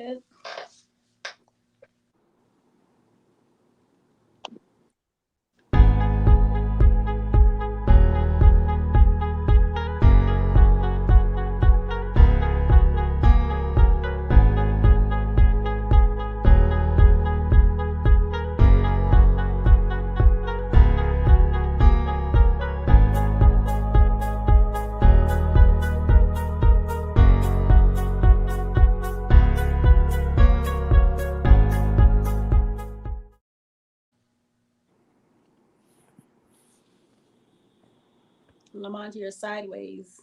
good. Lamont, you're sideways.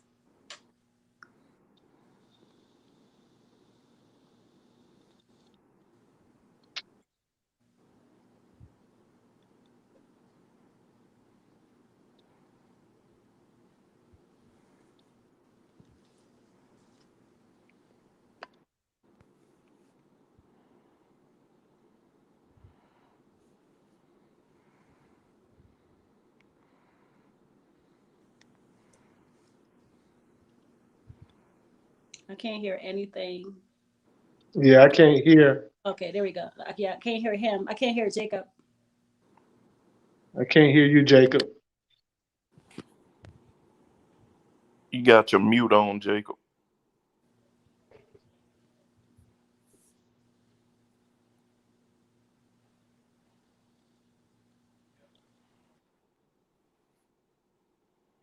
I can't hear anything. Yeah, I can't hear. Okay, there we go. Yeah, I can't hear him. I can't hear Jacob. I can't hear you, Jacob. You got your mute on, Jacob.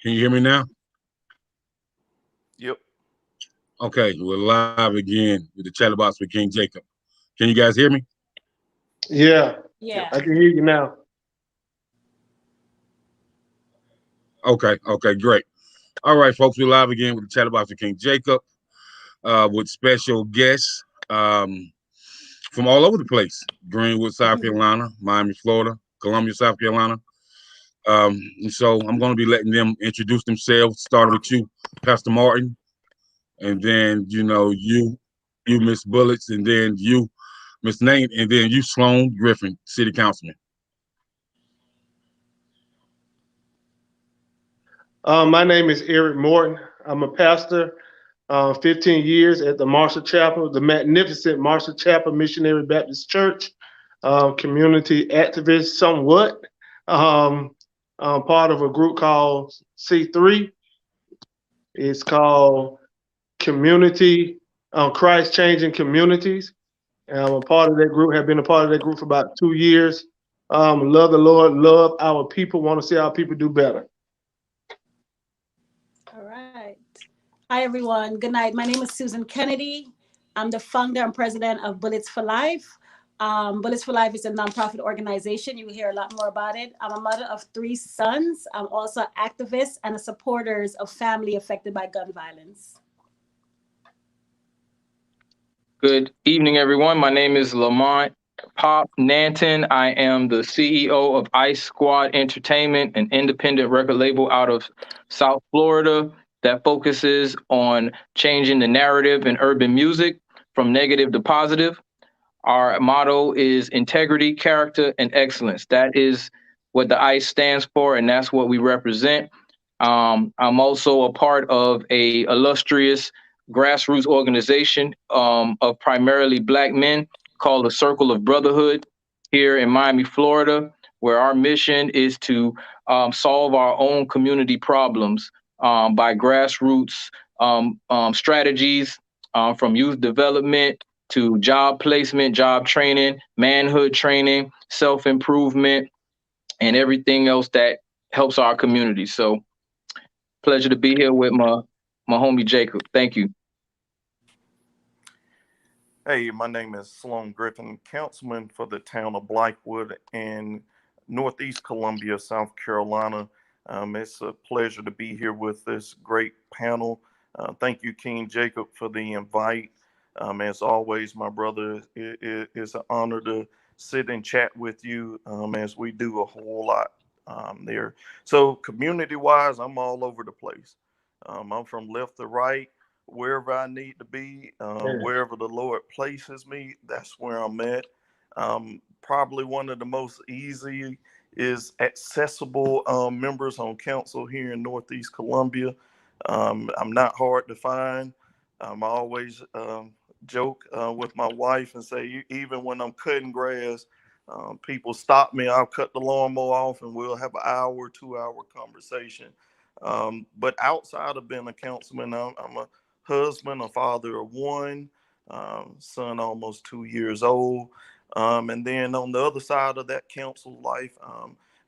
Can you hear me now? Yep. Okay, we're live again with the Chatterbox with King Jacob. Can you guys hear me? Yeah. Yeah. I can hear you now. Okay, great. All right, folks, we're live again with the Chatterbox with King Jacob with special guests from all over the place. Greenwood, South Carolina, Miami, Florida, Columbia, South Carolina. And so I'm going to be letting them introduce themselves, starting with you, Pastor Morton, and then, you, Miss Bullets, and then you, Miss Nanton, and then you, Sloan Griffin, City Councilman. My name is Eric Morton. I'm a pastor, 15 years at the Marshall Chapel, the magnificent Marshall Chapel Missionary Baptist Church, community activist somewhat, part of a group called C3. It's called Community, Christ Changing Communities. And I'm a part of that group, have been a part of that group for about 2 years. Love the Lord, love our people, want to see our people do better. All right. Hi, everyone. Good night. My name is Susan Kennedy. I'm the founder and president of Bullets for Life. Bullets for Life is a nonprofit organization. You will hear a lot more about it. I'm a mother of 3 sons. I'm also an activist and a supporter of family affected by gun violence. Good evening, everyone. My name is Lamont Popp Nanton. I am the CEO of Ice Squad Entertainment, an independent record label out of South Florida that focuses on changing the narrative in urban music from negative to positive. Our motto is integrity, character, and excellence. That is what the ICE stands for, and that's what we represent. I'm also a part of a illustrious grassroots organization of primarily Black men called the Circle of Brotherhood here in Miami, Florida, where our mission is to solve our own community problems by grassroots strategies from youth development to job placement, job training, manhood training, self-improvement, and everything else that helps our community. So pleasure to be here with my homie Jacob. Thank you. Hey, my name is Sloan Griffin, councilman for the town of Blythewood in Northeast Columbia, South Carolina. It's a pleasure to be here with this great panel. Thank you, King Jacob, for the invite. As always, my brother, it is an honor to sit and chat with you as we do a whole lot there. So community-wise, I'm all over the place. I'm from left to right, wherever I need to be, wherever the Lord places me, that's where I'm at. Probably one of the most easy is accessible members on council here in Northeast Columbia. I'm not hard to find. I'm always joke with my wife and say, even when I'm cutting grass, people stop me. I'll cut the lawnmower off and we'll have an hour, 2 hour conversation. But outside of being a councilman, I'm a husband, a father of one, son almost 2 years old. And then on the other side of that council life,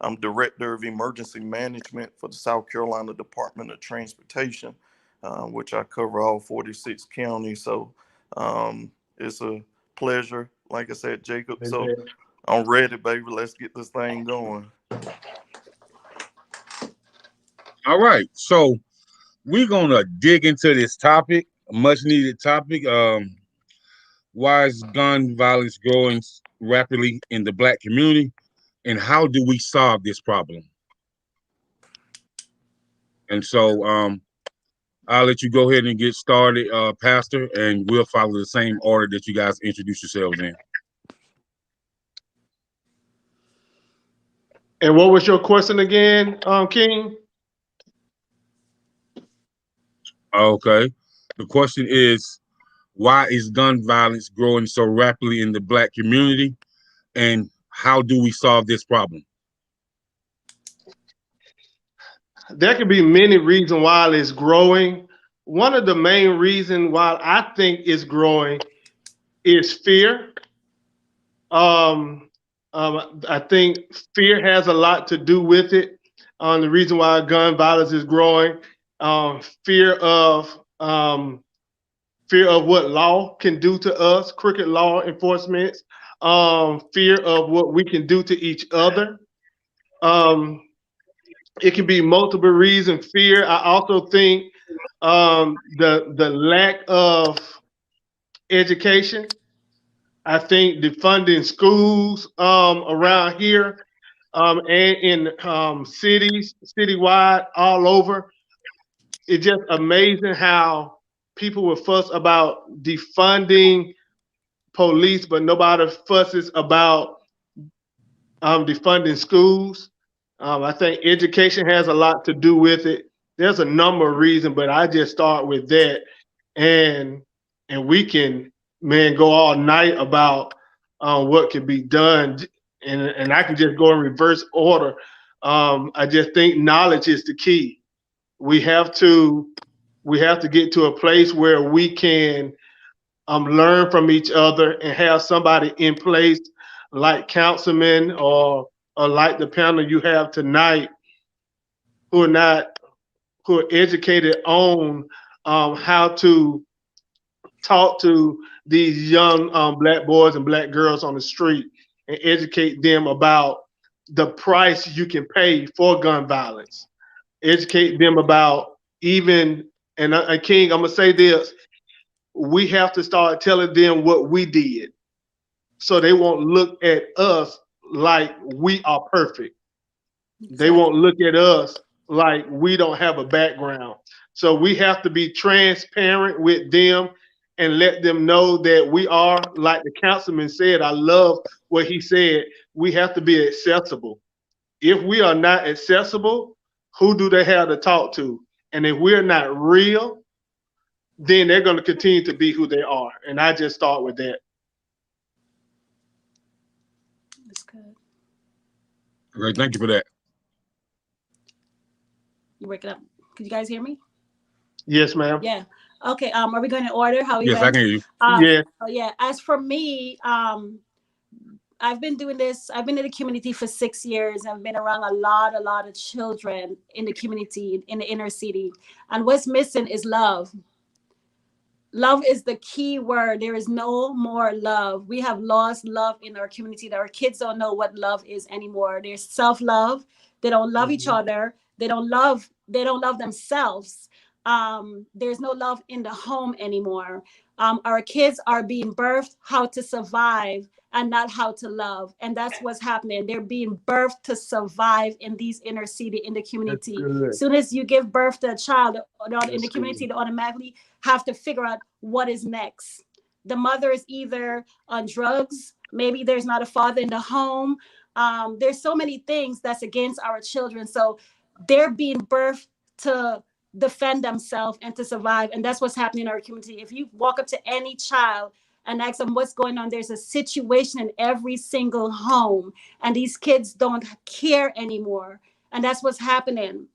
I'm director of emergency management for the South Carolina Department of Transportation, which I cover all 46 counties. So it's a pleasure, like I said, Jacob. So I'm ready, baby. Let's get this thing going. All right. So we're going to dig into this topic, a much needed topic. Why is gun violence growing rapidly in the Black community? And how do we solve this problem? And so I'll let you go ahead and get started, Pastor, and we'll follow the same order that you guys introduce yourselves in. And what was your question again, King? Okay. The question is, why is gun violence growing so rapidly in the Black community? And how do we solve this problem? There could be many reasons why it's growing. One of the main reasons why I think it's growing is fear. I think fear has a lot to do with it. The reason why gun violence is growing, fear of what law can do to us, crooked law enforcement, fear of what we can do to each other. It can be multiple reasons. Fear. I also think the lack of education. I think defunding schools around here and in cities, citywide, all over. It's just amazing how people will fuss about defunding police, but nobody fusses about defunding schools. I think education has a lot to do with it. There's a number of reasons, but I just start with that, and we can, man, go all night about what can be done, and I can just go in reverse order. I just think knowledge is the key. We have to get to a place where we can learn from each other and have somebody in place like councilmen or like the panel you have tonight who are educated on how to talk to these young Black boys and Black girls on the street and educate them about the price you can pay for gun violence. Educate them about even, and King, I'm gonna say this, we have to start telling them what we did so they won't look at us like we are perfect. Exactly. They won't look at us like we don't have a background. So we have to be transparent with them and let them know that we are, like the councilman said, I love what he said, we have to be accessible. If we are not accessible, who do they have to talk to? And if we're not real, then they're going to continue to be who they are. And I just start with that. That's good. Great, thank you for that. You break it up. Could you guys hear me? Yes, ma'am. Yeah. Okay. Are we going in order? How are you Yes, guys? I can hear you. Yeah. Oh, yeah. As for me, I've been doing this. I've been in the community for 6 years. I've been around a lot of children in the community, in the inner city. And what's missing is love. Love is the key word. There is no more love. We have lost love in our community. Our kids don't know what love is anymore. There's self-love. They don't love each other. They don't love themselves. There's no love in the home anymore. Our kids are being birthed how to survive and not how to love. And that's what's happening. They're being birthed to survive in these inner city, in the community. As soon as you give birth to a child in the community, they automatically have to figure out what is next. The mother is either on drugs. Maybe there's not a father in the home. There's so many things that's against our children. So they're being birthed to defend themselves and to survive. And that's what's happening in our community. If you walk up to any child and ask them what's going on, there's a situation in every single home, and these kids don't care anymore. And that's what's happening.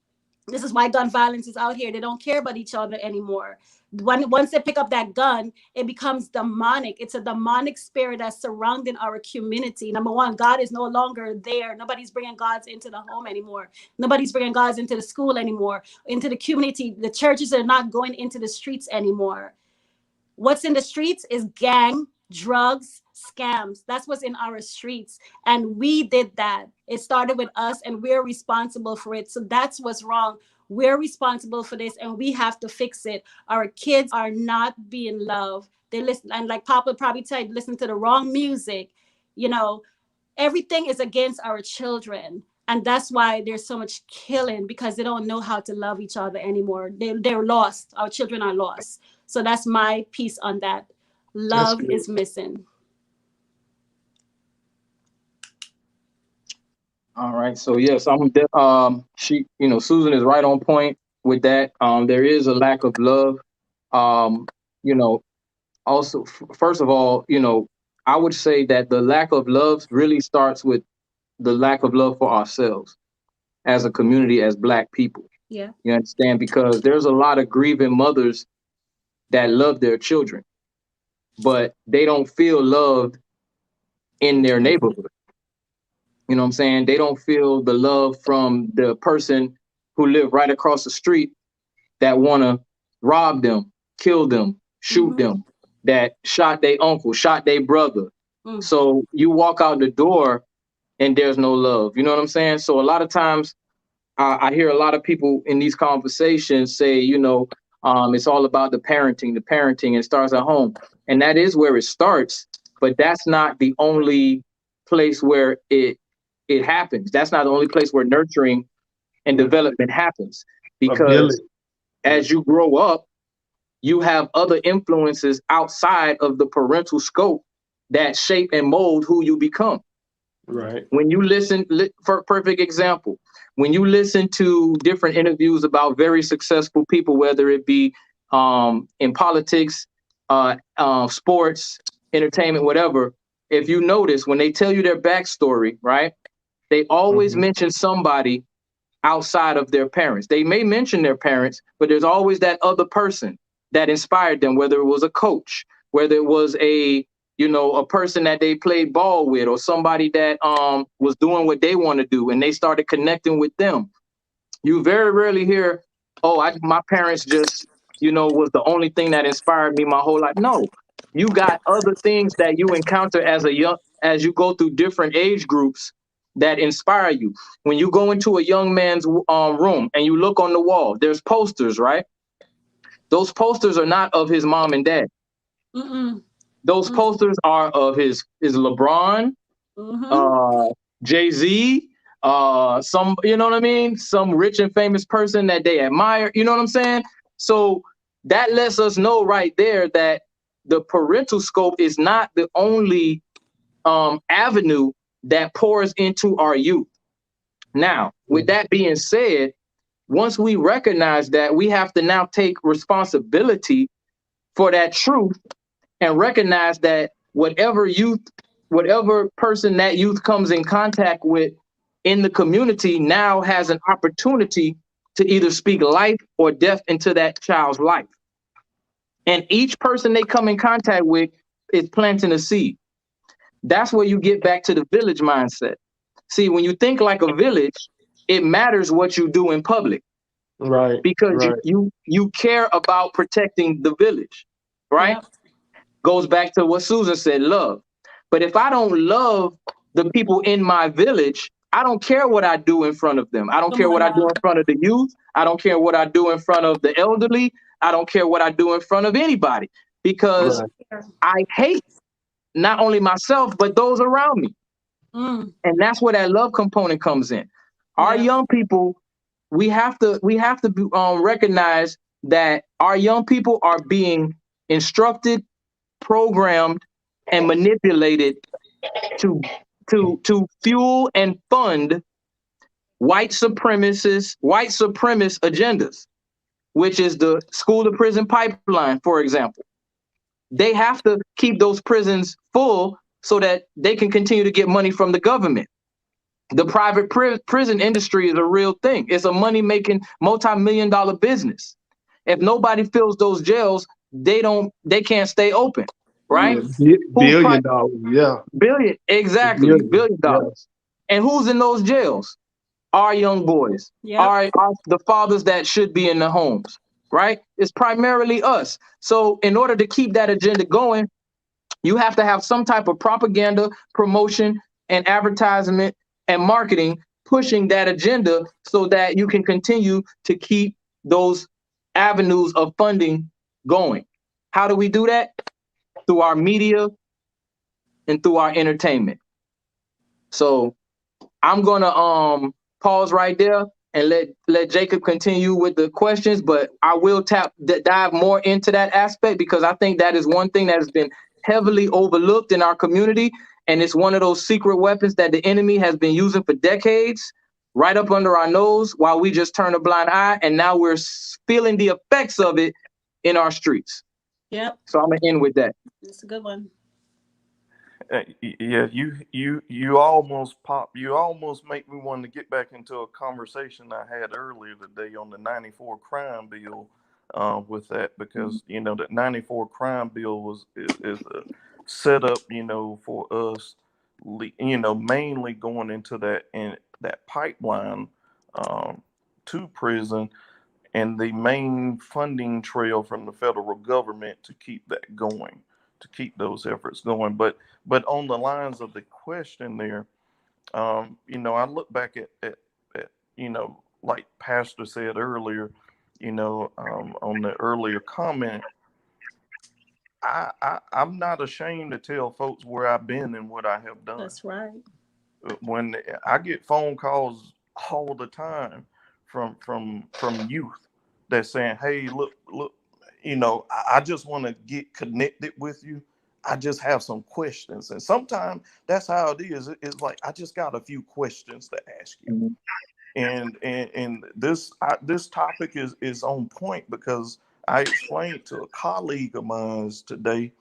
This is why gun violence is out here. They don't care about each other anymore. Once they pick up that gun, it becomes demonic. It's a demonic spirit that's surrounding our community. Number one, God is no longer there. Nobody's bringing God's into the home anymore. Nobody's bringing God's into the school anymore, into the community. The churches are not going into the streets anymore. What's in the streets is gang, drugs, scams. That's what's in our streets. And we did that. It started with us, and we're responsible for it. So that's what's wrong. We're responsible for this, and we have to fix it. Our kids are not being loved. They listen, and like Pop would probably tell you, listen to the wrong music. You know, everything is against our children. And that's why there's so much killing, because they don't know how to love each other anymore. They're lost. Our children are lost. So that's my piece on that. Love is missing. All right. So yes, she, Susan is right on point with that. There is a lack of love. Also, first of all, I would say that the lack of love really starts with the lack of love for ourselves as a community, as Black people. Yeah. You understand? Because there's a lot of grieving mothers that love their children, but they don't feel loved in their neighborhood. You know what I'm saying? They don't feel the love from the person who live right across the street that want to rob them, kill them, shoot them, that shot their uncle, shot their brother. So you walk out the door and there's no love. You know what I'm saying? So a lot of times I hear a lot of people in these conversations say, it's all about the parenting, and it starts at home. And that is where it starts, but that's not the only place where it happens. That's not the only place where nurturing and development happens, because as you grow up, you have other influences outside of the parental scope that shape and mold who you become. Right. When you listen, for perfect example, when you listen to different interviews about very successful people, whether it be in politics, sports, entertainment, whatever, if you notice, when they tell you their backstory, right, they always mention somebody outside of their parents. They may mention their parents, but there's always that other person that inspired them, whether it was a coach, whether it was a person that they played ball with, or somebody that was doing what they want to do, and they started connecting with them. You very rarely hear, my parents just, was the only thing that inspired me my whole life. No, you got other things that you encounter as you go through different age groups that inspire you. When you go into a young man's room and you look on the wall, there's posters, right? Those posters are not of his mom and dad. Those posters are of his LeBron, Jay-Z, some, you know what I mean? Some rich and famous person that they admire, you know what I'm saying? So that lets us know right there that the parental scope is not the only avenue that pours into our youth. Now, with that being said, once we recognize that, we have to now take responsibility for that truth and recognize that whatever person that youth comes in contact with in the community now has an opportunity to either speak life or death into that child's life. And each person they come in contact with is planting a seed. That's where you get back to the village mindset. See, when you think like a village, it matters what you do in public. Right. Because you care about protecting the village, right? Yep. Goes back to what Susan said, love. But if I don't love the people in my village, I don't care what I do in front of them. I don't care what I do in front of the youth. I don't care what I do in front of the elderly. I don't care what I do in front of anybody, because I hate not only myself, but those around me. And that's where that love component comes in. Our young people, we have to recognize that our young people are being instructed, programmed, and manipulated to fuel and fund white supremacist agendas. which is the school to prison pipeline, for example. They have to keep those prisons full so that they can continue to get money from the government. The private prison industry is a real thing. It's a money-making, multi-million-dollar business. If nobody fills those jails, they can't stay open, right? Yeah, $1 billion, yeah. Billion, exactly, $1 billion. Yes. And who's in those jails? Our young boys, Yep. the fathers that should be in the homes, right? It's primarily us. So in order to keep that agenda going, you have to have some type of propaganda, promotion, and advertisement and marketing pushing that agenda so that you can continue to keep those avenues of funding going. How do we do that? Through our media and through our entertainment. So I'm gonna pause right there and let Jacob continue with the questions, but I will dive more into that aspect because I think that is one thing that has been heavily overlooked in our community, and it's one of those secret weapons that the enemy has been using for decades, right up under our nose, while we just turn a blind eye, and now we're feeling the effects of it in our streets. Yep. So I'm gonna end with that. It's a good one. Yeah, you almost make me want to get back into a conversation I had earlier today on the 94 crime bill with that, because that 94 crime bill is a setup for us mainly going into that pipeline to prison, and the main funding trail from the federal government to keep that going, to keep those efforts going. But on the lines of the question there, I look back at like Pastor said earlier, on the earlier comment, I'm not ashamed to tell folks where I've been and what I have done. That's right. When I get phone calls all the time from youth that's saying, "Hey, look, I just want to get connected with you. I just have some questions." And sometimes that's how it is. It's like, I just got a few questions to ask you. And this topic is on point, because I explained to a colleague of mine today.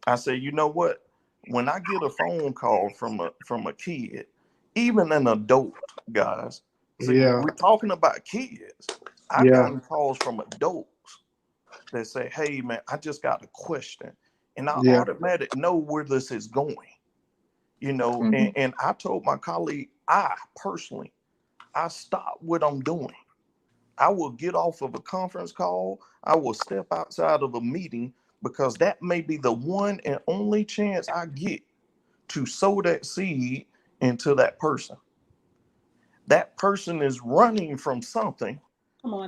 I said, you know what? When I get a phone call from a kid, even an adult, guys. See, Yeah. we're talking about kids. I've gotten calls from adults that say, "Hey, man, I just got a question," and I automatically know where this is going. And I told my colleague, I stop what I'm doing. I will get off of a conference call. I will step outside of a meeting, because that may be the one and only chance I get to sow that seed into that person. That person is running from something,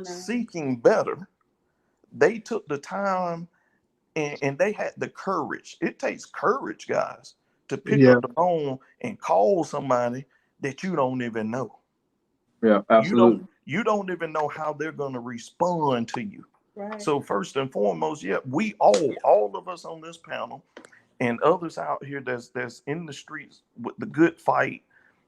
seeking better. They took the time and they had the courage. It takes courage, guys, to pick up the phone and call somebody that you don't even know. Yeah, absolutely. You don't even know how they're going to respond to you. Right. So first and foremost, we all of us on this panel and others out here that's in the streets with the good fight,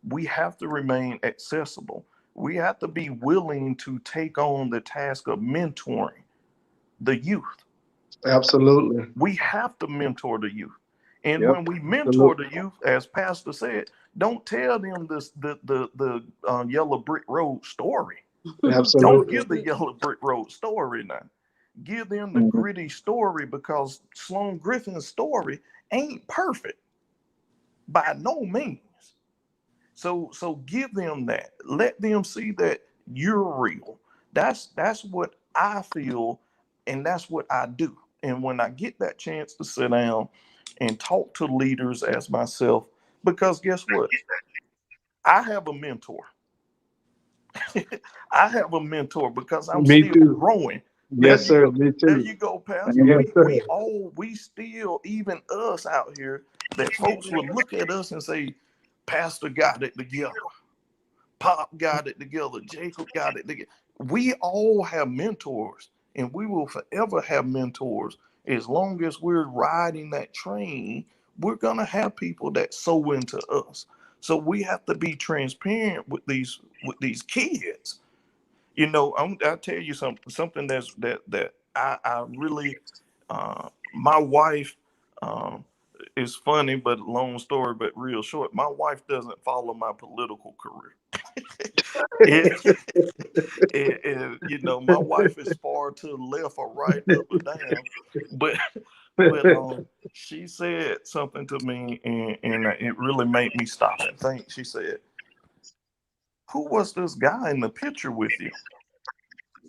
we have to remain accessible. We have to be willing to take on the task of mentoring the youth. Absolutely. We have to mentor the youth. And when we mentor the youth, as Pastor said, don't tell them the yellow brick road story. Absolutely. Don't give the yellow brick road story now. Give them the gritty story, because Sloan Griffin's story ain't perfect by no means. So give them that. Let them see that you're real. That's what I feel, and that's what I do. And when I get that chance to sit down and talk to leaders as myself, because guess what? I have a mentor. I have a mentor because I'm still growing. Yes, sir. Me too. There you go, Pastor. Yes, we still, even us out here, that folks will look at us and say, "Pastor got it together. Popp got it together. Jacob got it together." We all have mentors, and we will forever have mentors. As long as we're riding that train, we're gonna have people that sow into us. So we have to be transparent with these kids. You know, I'll tell you something that I really, my wife, is funny, but long story, but real short. My wife doesn't follow my political career. and, and, you know, my wife is far to the left or right, up or down, but she said something to me, and it really made me stop and think. She said, "Who was this guy in the picture with you?"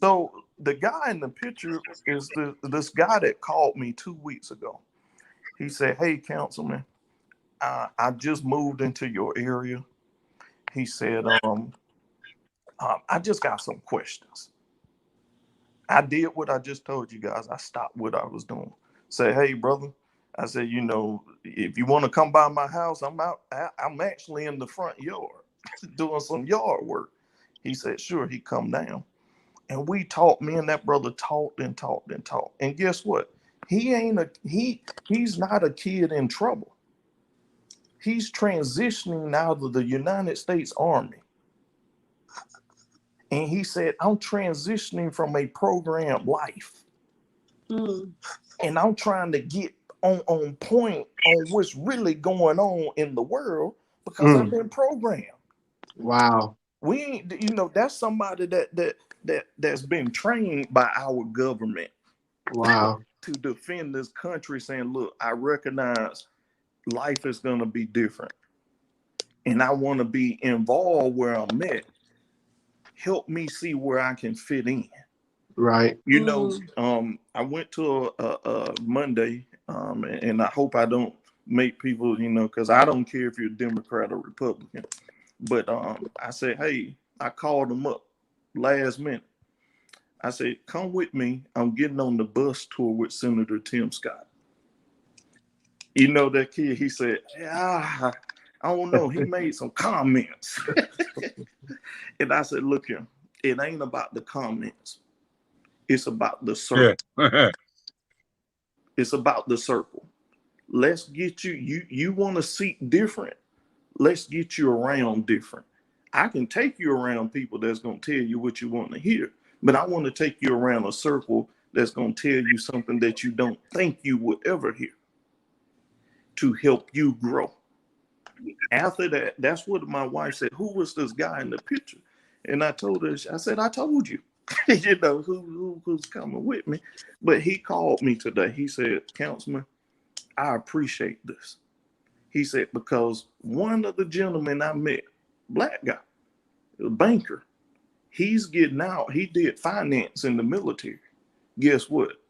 So the guy in the picture is this guy that called me 2 weeks ago. He said, "Hey, councilman, I just moved into your area." He said, "I just got some questions." I did what I just told you guys. I stopped what I was doing. Say, "Hey, brother," I said, "you know, if you want to come by my house, I'm out. I'm actually in the front yard doing some yard work." He said, "Sure." He come down. And we talked, me and that brother talked and talked and talked. And guess what? He's not a kid in trouble. He's transitioning out of the United States Army. And he said, "I'm transitioning from a program life. And I'm trying to get on point on what's really going on in the world because I've been programmed." Wow. We ain't, you know, that's somebody that's been trained by our government. Wow. To defend this country, saying, "Look, I recognize life is going to be different, and I want to be involved where I'm at. Help me see where I can fit in." Right. You know, I went to a Monday, and I hope I don't make people, you know, because I don't care if you're a Democrat or Republican, but I said, "Hey," I called them up last minute. I said, "Come with me. I'm getting on the bus tour with Senator Tim Scott." You know that kid, he said, "Yeah, I don't know. He made some comments." And I said, "Look here, it ain't about the comments. It's about the circle." Yeah. It's about the circle. Let's get you want to seek different. Let's get you around different. I can take you around people that's going to tell you what you want to hear, but I want to take you around a circle that's going to tell you something that you don't think you would ever hear to help you grow. After that, that's what my wife said. "Who was this guy in the picture?" And I told her, I said, "I told you." You know, who's coming with me. But he called me today. He said, "Councilman, I appreciate this." He said, "Because one of the gentlemen I met, black guy, a banker, he's getting out. He did finance in the military. Guess what?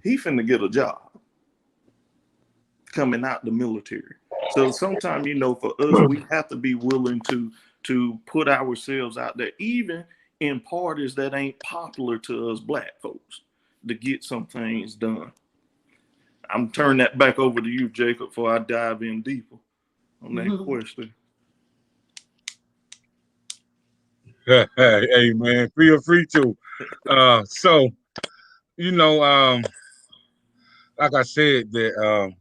He finna get a job coming out the military." So sometimes, you know, for us, we have to be willing to put ourselves out there, even in parties that ain't popular to us black folks, to get some things done. I'm turning that back over to you, Jacob, before I dive in deeper on that question. Hey man, feel free to. So you know, like I said, that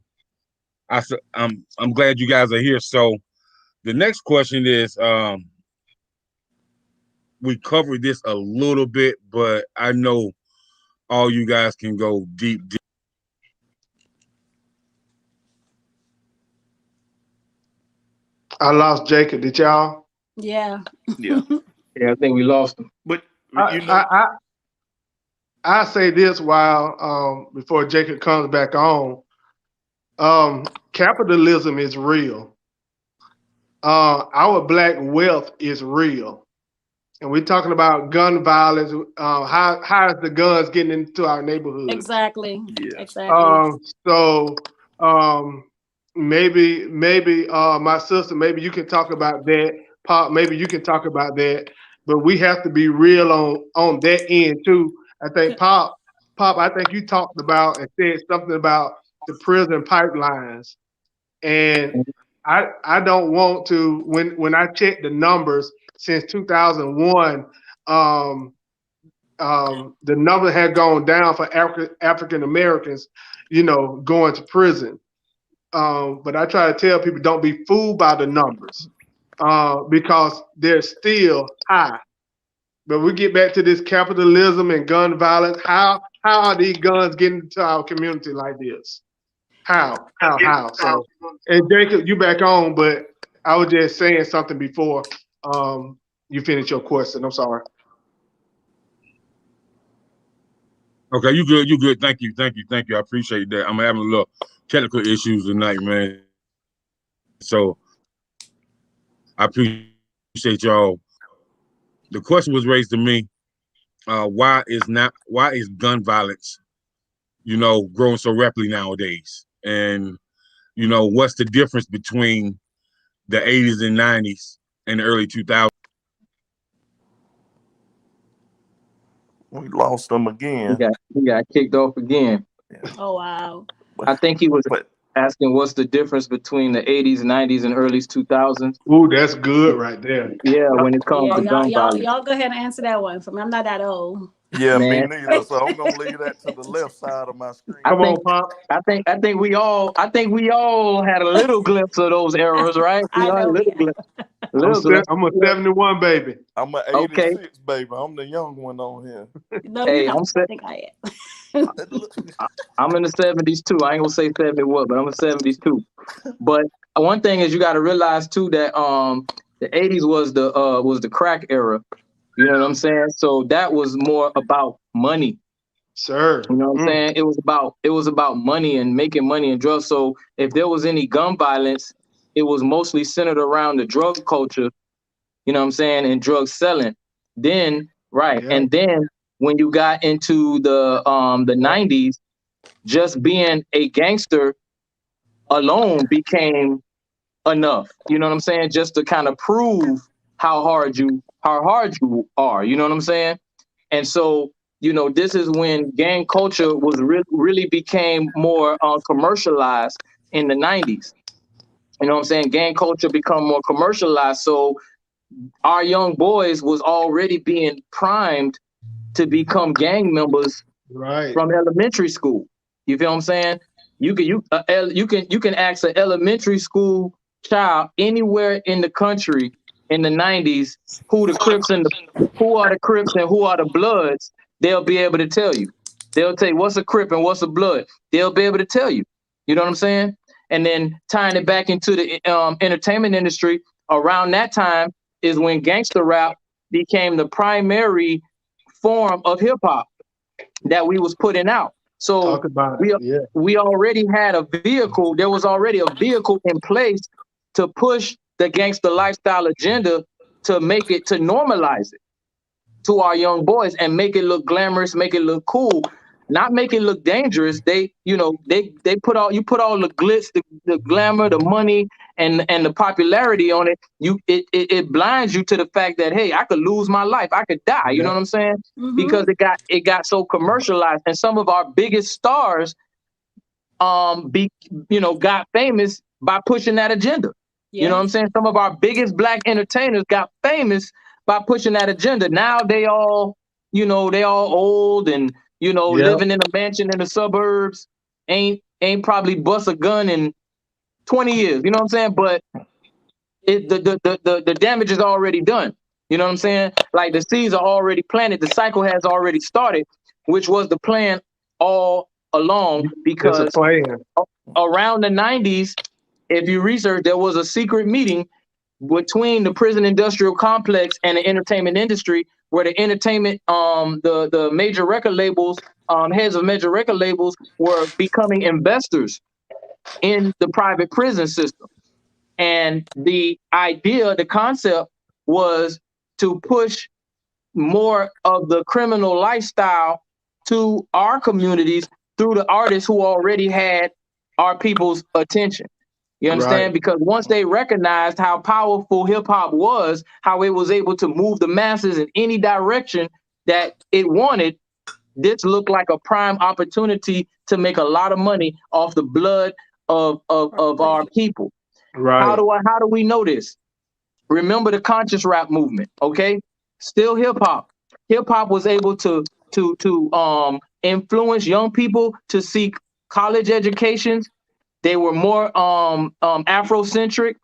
I'm glad you guys are here. So the next question is, we covered this a little bit, but I know all you guys can go deep. I lost Jacob. Did y'all? Yeah. Yeah. Yeah, I think we lost him. But you know, I say this while before Jacob comes back on. Capitalism is real. Our black wealth is real, and we're talking about gun violence. How is the guns getting into our neighborhoods? Exactly. yeah. Exactly. So maybe my sister, maybe you can talk about that. Pop, maybe you can talk about that. But we have to be real on that end too. I think Pop, I think you talked about and said something about the prison pipelines. And I don't want to, when I check the numbers since 2001, the number had gone down for African Americans, you know, going to prison. But I try to tell people, don't be fooled by the numbers, because they're still high. But we get back to this capitalism and gun violence. How are these guns getting into our community like this? How? So, and Jacob, you back on, but I was just saying something before you finish your question. I'm sorry. Okay, you good, you good. Thank you. I appreciate that. I'm having a little technical issues tonight, man. So I appreciate y'all. The question was raised to me, why is gun violence, growing so rapidly nowadays? And, what's the difference between the 80s and 90s and the early 2000s? We lost them again. He got kicked off again. Oh, wow. I think he was asking what's the difference between the 80s, 90s, and early 2000s. Ooh, that's good right there. Yeah, when it comes to gun violence. Y'all go ahead and answer that one for me. I'm not that old. Yeah, Man. me neither. So I'm gonna leave that to the left side of my screen. Come on, Pop. I think we all had a little glimpse of those eras, right? I know, I'm a 71 baby. I'm an 86 baby. I'm the young one on here. No, Hey, I think I am. I'm in the 70s too. I ain't gonna say 71, but I'm in the 70s too. But one thing is you got to realize too that the 80s was the crack era. You know what I'm saying? So that was more about money. Sir. You know what I'm saying? It was about money and making money and drugs. So if there was any gun violence, it was mostly centered around the drug culture, you know what I'm saying, and drug selling. Then, right. Yeah. And then when you got into the 90s, just being a gangster alone became enough. You know what I'm saying? Just to kind of prove how hard you are. You know what I'm saying? And so, this is when gang culture was really became more commercialized in the 90s. You know what I'm saying? Gang culture become more commercialized. So our young boys was already being primed to become gang members from elementary school. You feel what I'm saying? You can ask an elementary school child anywhere in the country in the 90s who are the Crips and who are the Bloods. They'll be able to tell you. They'll tell you what's a Crip and what's a Blood. They'll be able to tell you. You know what I'm saying? And then tying it back into the entertainment industry, around that time is when gangster rap became the primary form of hip hop that we was putting out. So we already had a vehicle. There was already a vehicle in place to push the gangster lifestyle agenda to normalize it to our young boys and make it look glamorous, make it look cool, not make it look dangerous. They put all the glitz, the glamour, the money, and the popularity on it. It blinds you to the fact that, hey, I could lose my life, I could die. You know what I'm saying? Mm-hmm. Because it got so commercialized, and some of our biggest stars, got famous by pushing that agenda. Yeah. You know what I'm saying? Some of our biggest black entertainers got famous by pushing that agenda. Now they all old and living in a mansion in the suburbs, ain't probably bust a gun in 20 years. You know what I'm saying? But the damage is already done. You know what I'm saying? Like the seeds are already planted. The cycle has already started, which was the plan all along, because around the 90s, if you research, there was a secret meeting between the prison industrial complex and the entertainment industry, where the entertainment, the major record labels, heads of major record labels were becoming investors in the private prison system. And the idea, the concept was to push more of the criminal lifestyle to our communities through the artists who already had our people's attention. You understand? Right. Because once they recognized how powerful hip hop was, how it was able to move the masses in any direction that it wanted, this looked like a prime opportunity to make a lot of money off the blood of our people. Right. How do we know this? Remember the conscious rap movement, okay? Still hip hop. Hip hop was able to influence young people to seek college educations. They were more Afrocentric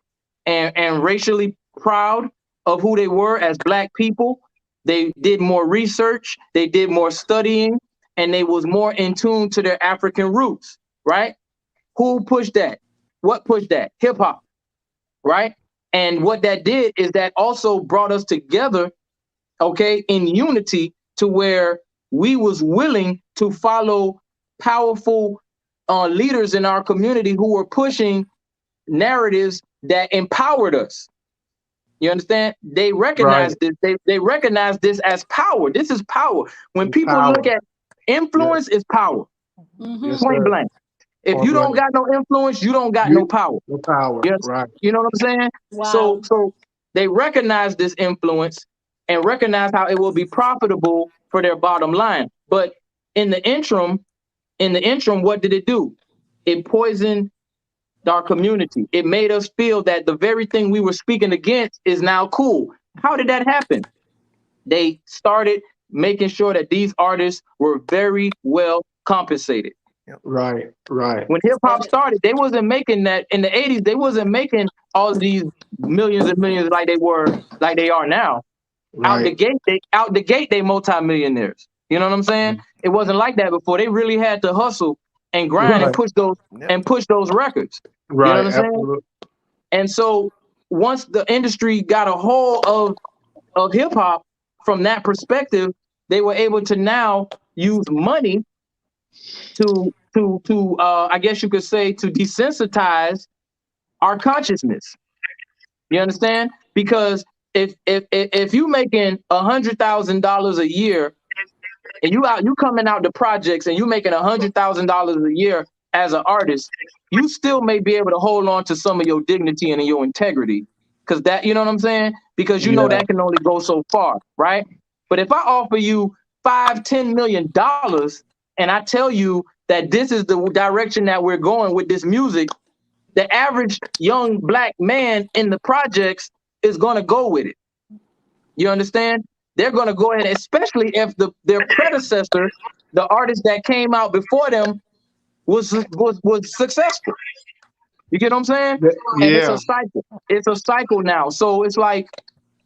and racially proud of who they were as Black people. They did more research, they did more studying, and they was more in tune to their African roots, right? Who pushed that? What pushed that? Hip hop, right? And what that did is that also brought us together, okay, in unity, to where we was willing to follow powerful leaders in our community who were pushing narratives that empowered us. You understand? They recognize this. They recognize this as power. This is power. When people look at influence, is power. Yes, Point sir. blank. If you don't got no influence, you don't got no power. No power. Yes. Right. You know what I'm saying? Wow. So they recognize this influence and recognize how it will be profitable for their bottom line. But in the interim, what did it do? It poisoned our community. It made us feel that the very thing we were speaking against is now cool. How did that happen? They started making sure that these artists were very well compensated. Right. When hip hop started, they wasn't making that in the 80s. They wasn't making all these millions and millions like they are now. Out the gate, they multimillionaires. You know what I'm saying? It wasn't like that before. They really had to hustle and grind and push those records. Right. You know what I'm saying? Absolutely. And so once the industry got a hold of hip hop from that perspective, they were able to now use money to I guess you could say, to desensitize our consciousness. You understand? Because if you making $100,000 a year and you coming out the projects and you making $100,000 a year as an artist, you still may be able to hold on to some of your dignity and your integrity. Because that, you know what I'm saying? Because you know that can only go so far, right? But if I offer you $5-10 million and I tell you that this is the direction that we're going with this music, the average young black man in the projects is going to go with it. You understand? They're going to go ahead, especially if their predecessor, the artist that came out before them, was successful. You get what I'm saying? Yeah. And it's a cycle. It's a cycle now. So it's like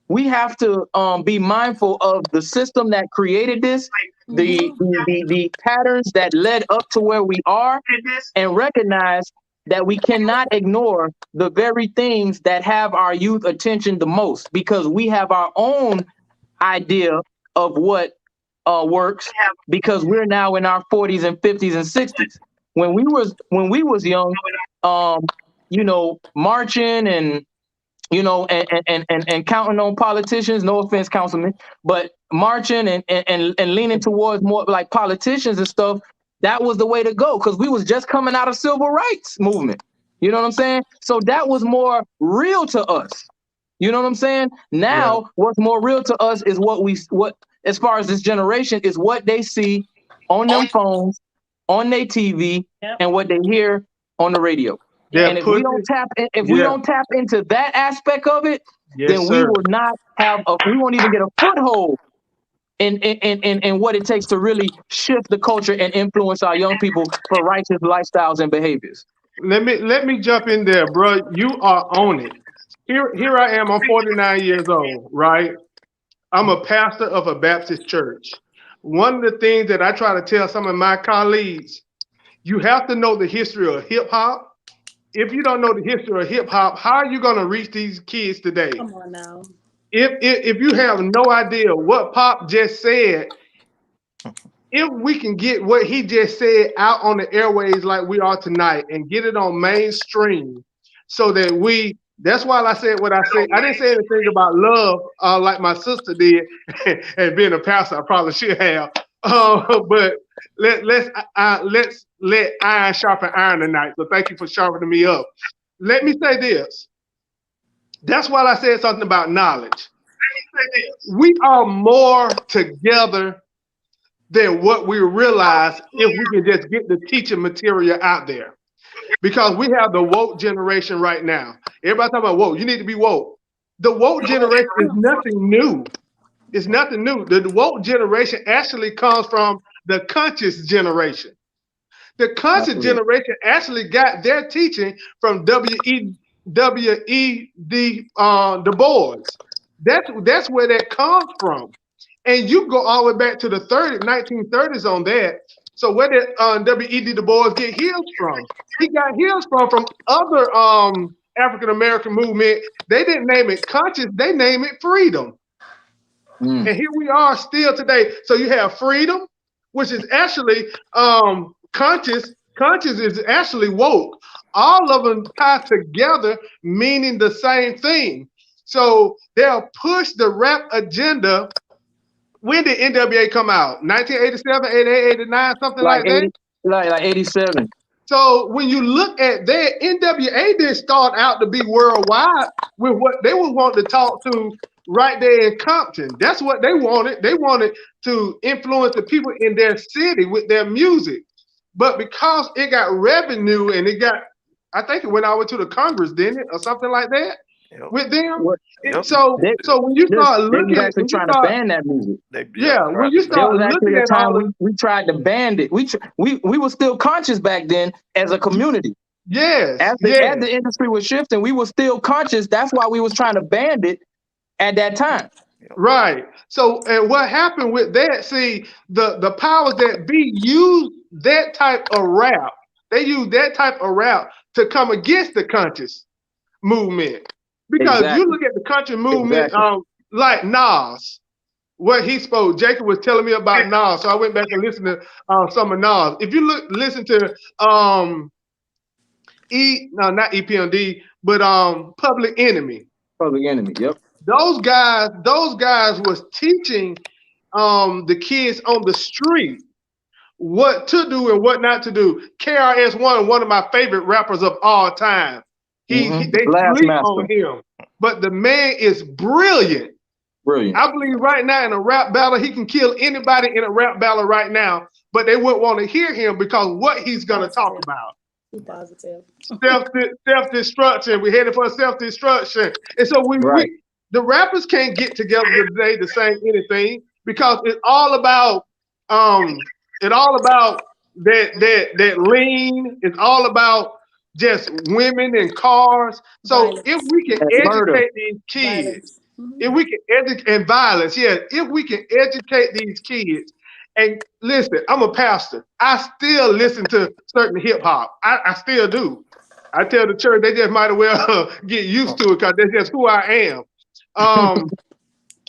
we have to be mindful of the system that created this, the patterns that led up to where we are, and recognize that we cannot ignore the very things that have our youth attention the most, because we have our own idea of what works, because we're now in our 40s and 50s and 60s. When we was young, marching and and counting on politicians, no offense, councilman, but marching and leaning towards more like politicians and stuff, that was the way to go, because we was just coming out of civil rights movement. You know what I'm saying? So that was more real to us. You know what I'm saying? Now, what's more real to us is what as far as this generation is what they see on them phones, on their TV, and what they hear on the radio. And if we don't tap into that aspect of it, then we will not have we won't even get a foothold in what it takes to really shift the culture and influence our young people for righteous lifestyles and behaviors. Let me jump in there, bro. You are on it. Here I am. I'm 49 years old, right? I'm a pastor of a Baptist church. One of the things that I try to tell some of my colleagues, you have to know the history of hip hop. If you don't know the history of hip hop, how are you going to reach these kids today? Come on now. If you have no idea what Popp just said, if we can get what he just said out on the airways like we are tonight and get it on mainstream, so that that's why I said what I said. I didn't say anything about love like my sister did, and being a pastor, I probably should have. But let's let iron sharpen iron tonight. So thank you for sharpening me up. Let me say this. That's why I said something about knowledge. We are more together than what we realize if we can just get the teaching material out there. Because we have the woke generation right now. Everybody talking about woke. You need to be woke. The woke generation is nothing new. It's nothing new. The woke generation actually comes from the conscious generation. The conscious generation actually got their teaching from W.E.D. Du Bois. That's where that comes from. And you go all the way back to the 1930s on that. So where did W.E.B. Du Bois get his from? He got his from other African American movement. They didn't name it conscious, they named it freedom. And here we are still today. So you have freedom, which is actually conscious. Conscious is actually woke. All of them tie together, meaning the same thing. So they'll push the rap agenda. When did NWA come out? 1987, 88, 89, something like that? Like 87. So when you look at that, NWA didn't start out to be worldwide with what they would want to talk to right there in Compton. That's what they wanted. They wanted to influence the people in their city with their music. But because it got revenue and it got, I think it went over to the Congress, didn't it? Or something like that with them. So when you start looking at, actually trying to ban that music. When you start looking at all we tried to ban it. We were still conscious back then as a community. Yes. As the industry was shifting, we were still conscious. That's why we was trying to ban it at that time. Right. So, and what happened with that? See, the powers that be used that type of rap. They use that type of rap to come against the conscious movement. Because you look at the country movement, like Nas, what he spoke. Jacob was telling me about Nas, so I went back and listened to some of Nas. If you listen to not EPMD, but Public Enemy. Public Enemy, yep. Those guys was teaching the kids on the street what to do and what not to do. KRS-One, one of my favorite rappers of all time. They sleep on him, but the man is brilliant. Brilliant. I believe right now in a rap battle, he can kill anybody in a rap battle right now, but they wouldn't want to hear him because what he's gonna talk about. Self-destruction. We're headed for self-destruction, and so the rappers can't get together today to say anything because it's all about that lean. It's all about just women and cars. So if we can educate these kids, if we can educate and violence, if we can educate these kids, and listen, I'm a pastor. I still listen to certain hip hop. I still do. I tell the church they just might as well get used to it because that's just who I am.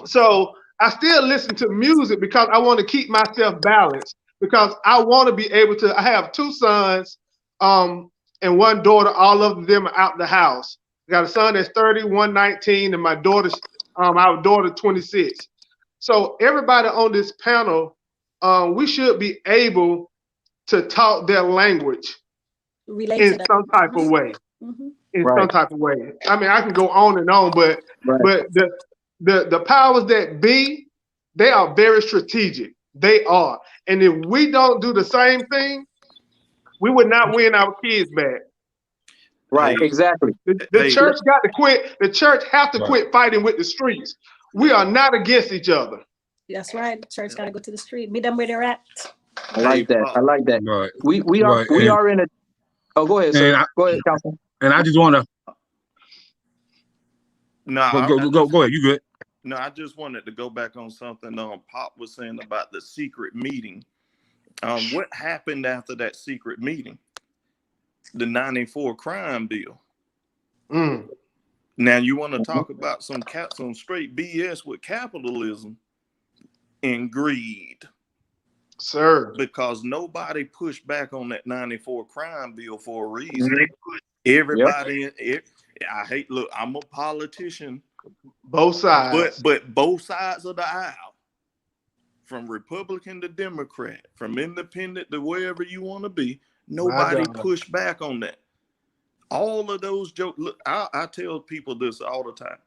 So I still listen to music because I want to keep myself balanced because I want to be able to. I have 2 sons. And 1 daughter, all of them are out the house. I got a son that's 30, 1 19, and my daughter's our daughter 26. So everybody on this panel, we should be able to talk their language in some type of way. Some type of way. I mean, I can go on and on, but the powers that be, they are very strategic. They are, and if we don't do the same thing, we would not win our kids back. Right, exactly. The church got to quit. The church have to quit fighting with the streets. We are not against each other. That's right. The church got to go to the street. Meet them where they're at. I like that. I like that. Right. We are in a. Oh, go ahead, sir. Go ahead, Councilman. And I just want to. No, go ahead. You good? No, I just wanted to go back on something Popp was saying about the secret meeting. What happened after that secret meeting? The 94 crime bill. Now you want to talk about some straight BS with capitalism and greed. Sir. Because nobody pushed back on that 94 crime bill for a reason. Everybody, look, I'm a politician. Both sides. But both sides of the aisle. From Republican to Democrat, from independent to wherever you want to be, nobody pushed back on that. All of those jokes. Look, I tell people this all the time.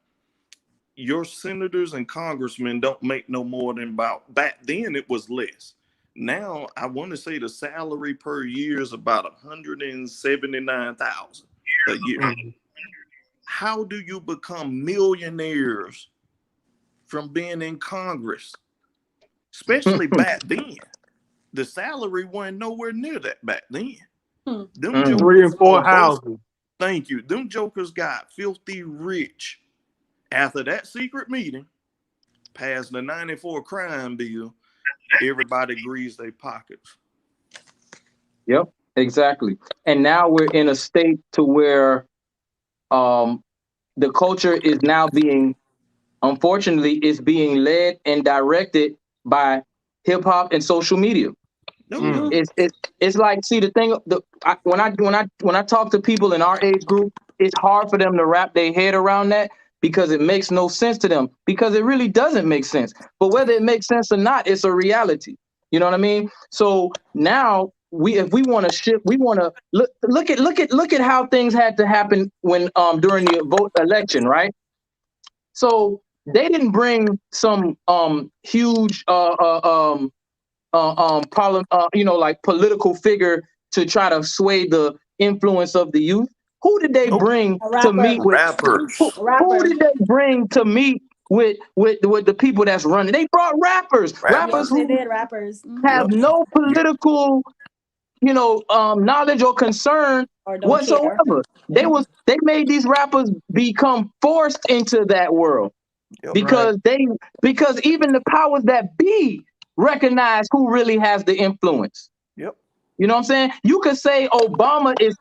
Your senators and congressmen don't make no more than about, back then it was less. Now I want to say the salary per year is about $179,000 a year. How do you become millionaires from being in Congress? Especially back then. The salary wasn't nowhere near that back then. Them 3 and 4 houses. Thank you. Them jokers got filthy rich after that secret meeting, pass the 94 crime bill, everybody greases their pockets. Yep, exactly. And now we're in a state to where the culture is now being, unfortunately, is being led and directed by hip hop and social media. It's like, see, the thing, when I talk to people in our age group, it's hard for them to wrap their head around that because it makes no sense to them, because it really doesn't make sense. But whether it makes sense or not, it's a reality. You know what I mean? So now if we want to shift, we want to look at how things had to happen when during the election, right? So they didn't bring some huge like political figure to try to sway the influence of the youth. Who did they bring to meet with? Who did they bring to meet with the people that's running? They brought rappers who have no political, knowledge or concern whatsoever. They made these rappers become forced into that world because even the powers that be recognize who really has the influence. Yep. You know what I'm saying? You could say Obama is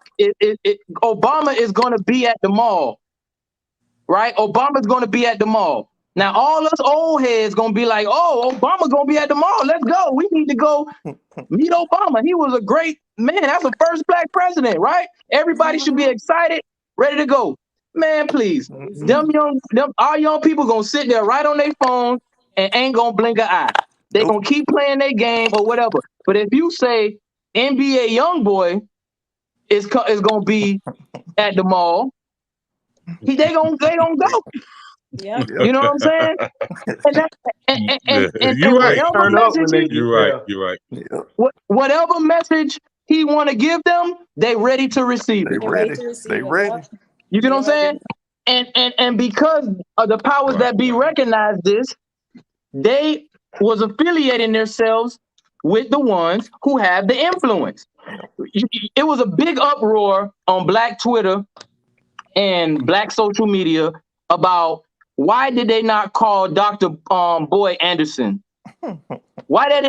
going to be at the mall, right? Obama's going to be at the mall. Now all us old heads going to be like, "Oh, Obama's going to be at the mall. Let's go. We need to go meet Obama. He was a great man. That's the first black president, right? Everybody should be excited, ready to go." Man, please. Our young people going to sit there right on their phone and ain't going to blink an eye. They're going to keep playing their game or whatever. But if you say NBA YoungBoy is going to be at the mall, they going to go. Yeah. You know what I'm saying? And You're right. Turn up when they You're right. You're right. whatever message he want to give them, they ready to receive it. They ready. You get what I'm saying? And because of the powers that be recognize this, they was affiliating themselves with the ones who have the influence. It was a big uproar on Black Twitter and Black social media about why did they not call Dr. Boy Anderson? Why they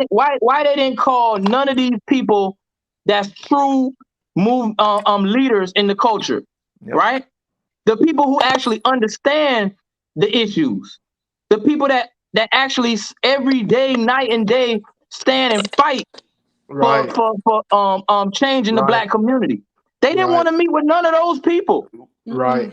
didn't call none of these people that's true leaders in the culture, right? The people who actually understand the issues, the people that actually every day, night and day, stand and fight for change in the Black community. They didn't want to meet with none of those people. Right.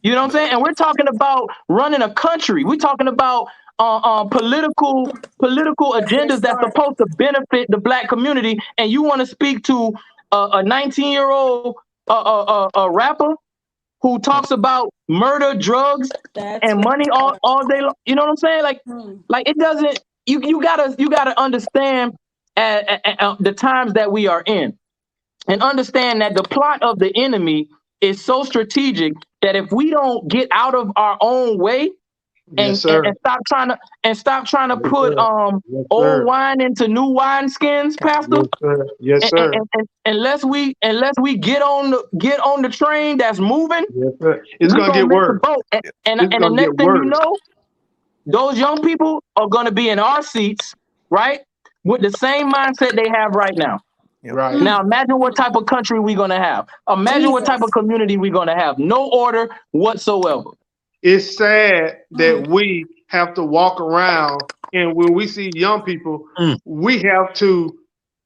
You know what I'm saying? And we're talking about running a country. We're talking about political agendas that's supposed to benefit the Black community. And you want to speak to a 19-year-old rapper who talks about murder, drugs, and money all day long. You know what I'm saying? Like it doesn't. You gotta understand the times that we are in, and understand that the plot of the enemy is so strategic that if we don't get out of our own way and stop trying to put old wine into new wine skins, Pastor. Yes, sir. And unless we get on the train that's moving, it's gonna get worse. And the next thing you know, those young people are gonna be in our seats, right, with the same mindset they have right now. Right. Now imagine what type of country we're gonna have. Imagine what type of community we're gonna have. No order whatsoever. It's sad that we have to walk around, and when we see young people, we have to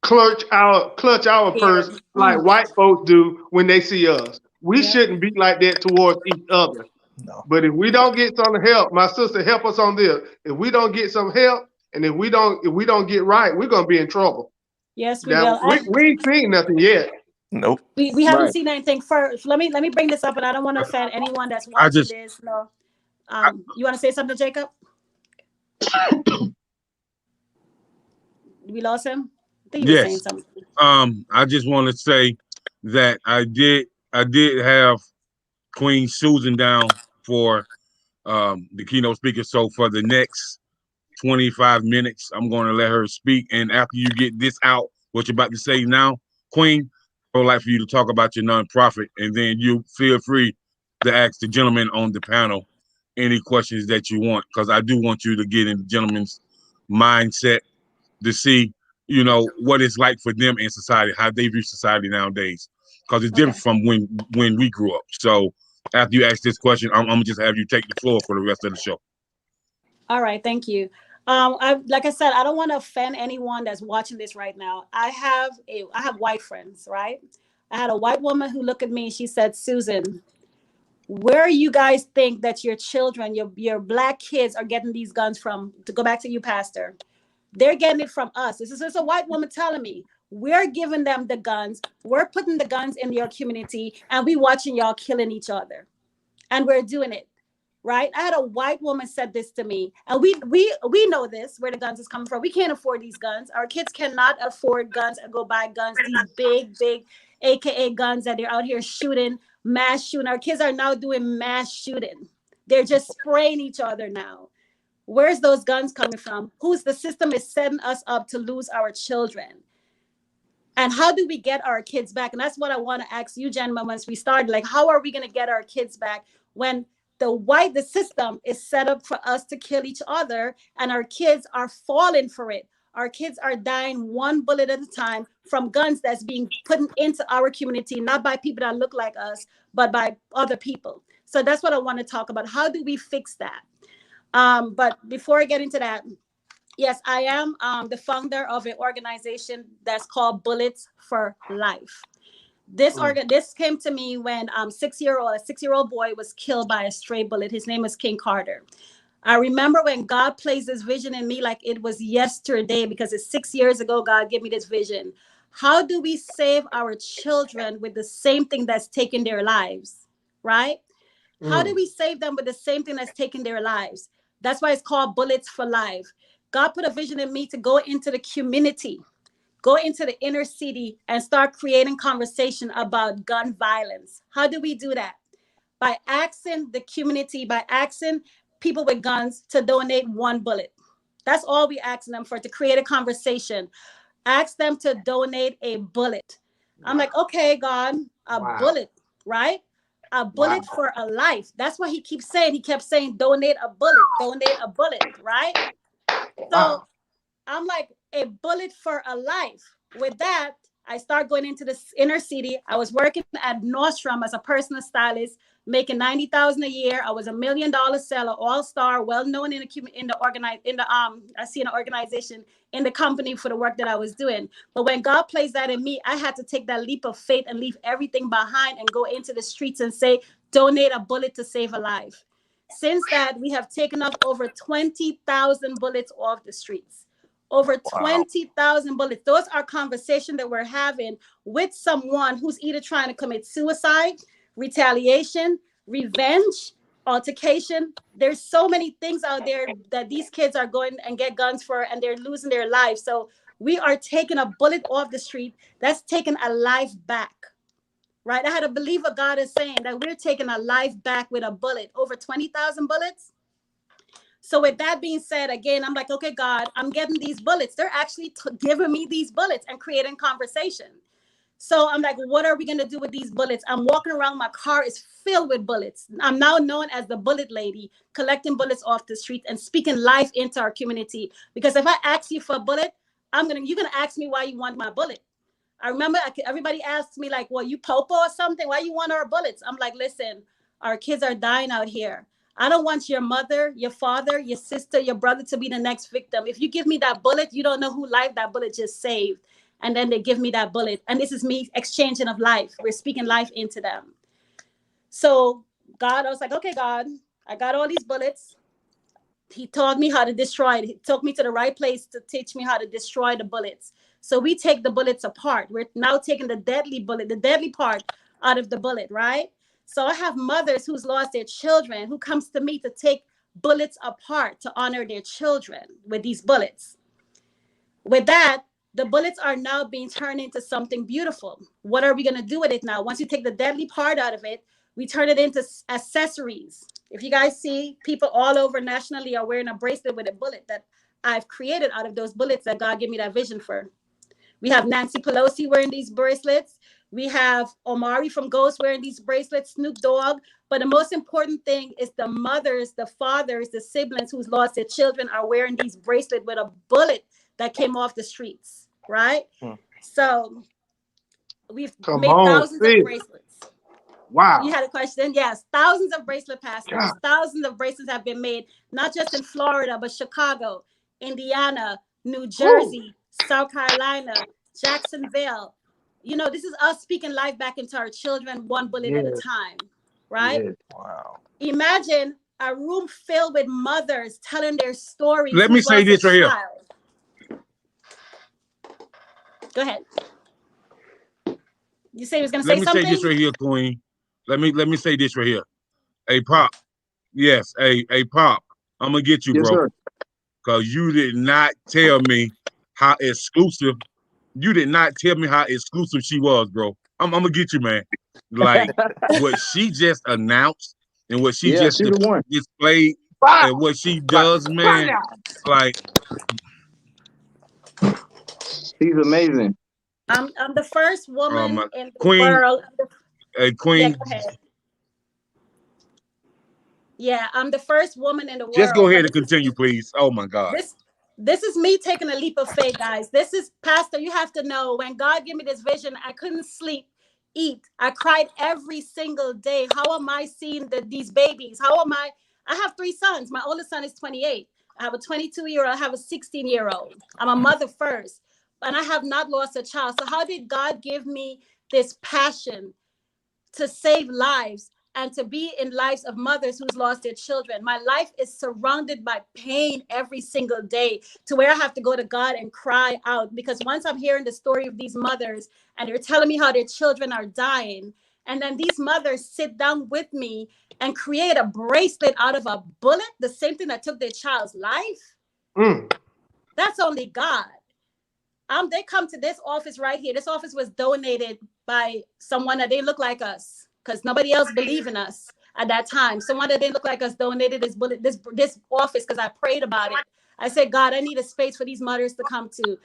clutch our purse like white folks do when they see us. We shouldn't be like that towards each other. No. But if we don't get some help, my sister, help us on this. If we don't get some help, and if we don't get right, we're gonna be in trouble. Yes, we Now, will. we ain't seen nothing yet. Nope. We haven't seen anything first. Let me bring this up, and I don't want to offend anyone that's watching this. No. You want to say something, Jacob? We lost him? I think he was saying something. I just want to say that I did have Queen Susan down for the keynote speaker. So for the next 25 minutes, I'm going to let her speak. And after you get this out, what you're about to say now, Queen, I would like for you to talk about your nonprofit, and then you feel free to ask the gentleman on the panel any questions that you want, because I do want you to get in the gentleman's mindset to see, you know, what it's like for them in society, how they view society nowadays, because it's different Okay. from when we grew up. So after you ask this question, I'm gonna just have you take the floor for the rest of the show. All right, thank you. Like I said, I don't want to offend anyone that's watching this right now. I have white friends, right? I had a white woman who looked at me and she said, Susan, where you guys think that your children, your black kids are getting these guns from? To go back to you, Pastor, they're getting it from us. This is a white woman telling me we're giving them the guns. We're putting the guns in your community and we watching y'all killing each other. And we're doing it. Right? I had a white woman said this to me, and we know this, where the guns is coming from. We can't afford these guns. Our kids cannot afford guns and go buy guns. These big AKA guns that they're out here shooting, mass shooting. Our kids are now doing mass shooting. They're just spraying each other now. Where's those guns coming from? Who's the system is setting us up to lose our children? And how do we get our kids back? And that's what I want to ask you, gentlemen, once we start. Like, how are we going to get our kids back when the system is set up for us to kill each other and our kids are falling for it? Our kids are dying one bullet at a time from guns that's being put into our community, not by people that look like us, but by other people. So that's what I want to talk about. How do we fix that? But before I get into that, yes, I am the founder of an organization that's called Bullets for Life. This came to me when a 6-year-old boy was killed by a stray bullet. His name was King Carter. I remember when God placed this vision in me like it was yesterday, because it's 6 years ago God gave me this vision. How do we save our children with the same thing that's taking their lives, right? How do we save them with the same thing that's taking their lives? That's why it's called Bullets for Life. God put a vision in me to go into the community, go into the inner city and start creating conversation about gun violence. How do we do that? By asking the community, by asking people with guns to donate one bullet. That's all we asking them for, to create a conversation. Ask them to donate a bullet. I'm like, okay, God, a bullet, right? A bullet for a life. That's what he keeps saying. He kept saying, donate a bullet, right? So I'm like, a bullet for a life. With that, I start going into the inner city. I was working at Nordstrom as a personal stylist, making $90,000 a year. I was $1 million seller, all-star, well-known in the organization, in the company for the work that I was doing. But when God placed that in me, I had to take that leap of faith and leave everything behind and go into the streets and say, donate a bullet to save a life. Since that, we have taken off over 20,000 bullets off the streets. Over 20,000 bullets. Those are conversations that we're having with someone who's either trying to commit suicide, retaliation, revenge, altercation. There's so many things out there that these kids are going and get guns for, and they're losing their lives. So we are taking a bullet off the street. That's taking a life back, right? I had to believe what God is saying, that we're taking a life back with a bullet. Over 20,000 bullets. So with that being said, again, I'm like, okay, God, I'm getting these bullets. They're actually giving me these bullets and creating conversation. So I'm like, what are we going to do with these bullets? I'm walking around. My car is filled with bullets. I'm now known as the bullet lady, collecting bullets off the street and speaking life into our community. Because if I ask you for a bullet, you're going to ask me why you want my bullet. I remember everybody asked me like, well, you popo or something? Why you want our bullets? I'm like, listen, our kids are dying out here. I don't want your mother, your father, your sister, your brother to be the next victim. If you give me that bullet, you don't know who life that bullet just saved. And then they give me that bullet. And this is me exchanging of life. We're speaking life into them. So God, I was like, okay, God, I got all these bullets. He taught me how to destroy it. He took me to the right place to teach me how to destroy the bullets. So we take the bullets apart. We're now taking the deadly bullet, the deadly part out of the bullet, right? So I have mothers who's lost their children who comes to me to take bullets apart to honor their children with these bullets. With that, the bullets are now being turned into something beautiful. What are we going to do with it now? Once you take the deadly part out of it, we turn it into accessories. If you guys see, people all over nationally are wearing a bracelet with a bullet that I've created out of those bullets that God gave me that vision for. We have Nancy Pelosi wearing these bracelets. We have Omari from Ghost wearing these bracelets, Snoop Dogg. But the most important thing is the mothers, the fathers, the siblings who's lost their children are wearing these bracelets with a bullet that came off the streets, right? So we've made thousands of bracelets. Wow. You had a question? Yes. Thousands of bracelet pastors. Thousands of bracelets have been made, not just in Florida, but Chicago, Indiana, New Jersey, South Carolina, Jacksonville. You know, this is us speaking life back into our children, one bullet at a time, right? Yes. Wow. Imagine a room filled with mothers telling their stories. Let me say this right here. Go ahead. You say you was going to say something? Let me say this right here, Queen. Let me say this right here. Hey, Popp. Yes, hey, Popp. I'm going to get you, Yes, bro. sir. Because you did not tell me how exclusive. You did not tell me how exclusive she was, bro. I'm going to get you, man. Like, what she just announced and what she just displayed and what she does, man. Like, she's amazing. I'm the first woman in the Queen, world. Queen. Yeah, go ahead. Yeah, I'm the first woman in the world. Just go ahead and continue, please. Oh my God. This is me taking a leap of faith, guys. This is, Pastor, you have to know, when God gave me this vision, I couldn't sleep, eat. I cried every single day. How am I seeing these babies? I have 3 sons. My oldest son is 28. I have a 22-year-old. I have a 16-year-old. I'm a mother first, and I have not lost a child. So how did God give me this passion to save lives and to be in lives of mothers who's lost their children? My life is surrounded by pain every single day, to where I have to go to God and cry out, because once I'm hearing the story of these mothers and they're telling me how their children are dying, and then these mothers sit down with me and create a bracelet out of a bullet, the same thing that took their child's life. That's only God. They come to this office right here. This office was donated by someone that didn't look like us, because nobody else believed in us at that time. Someone that didn't look like us donated this office, because I prayed about it. I said, God, I need a space for these mothers to come to.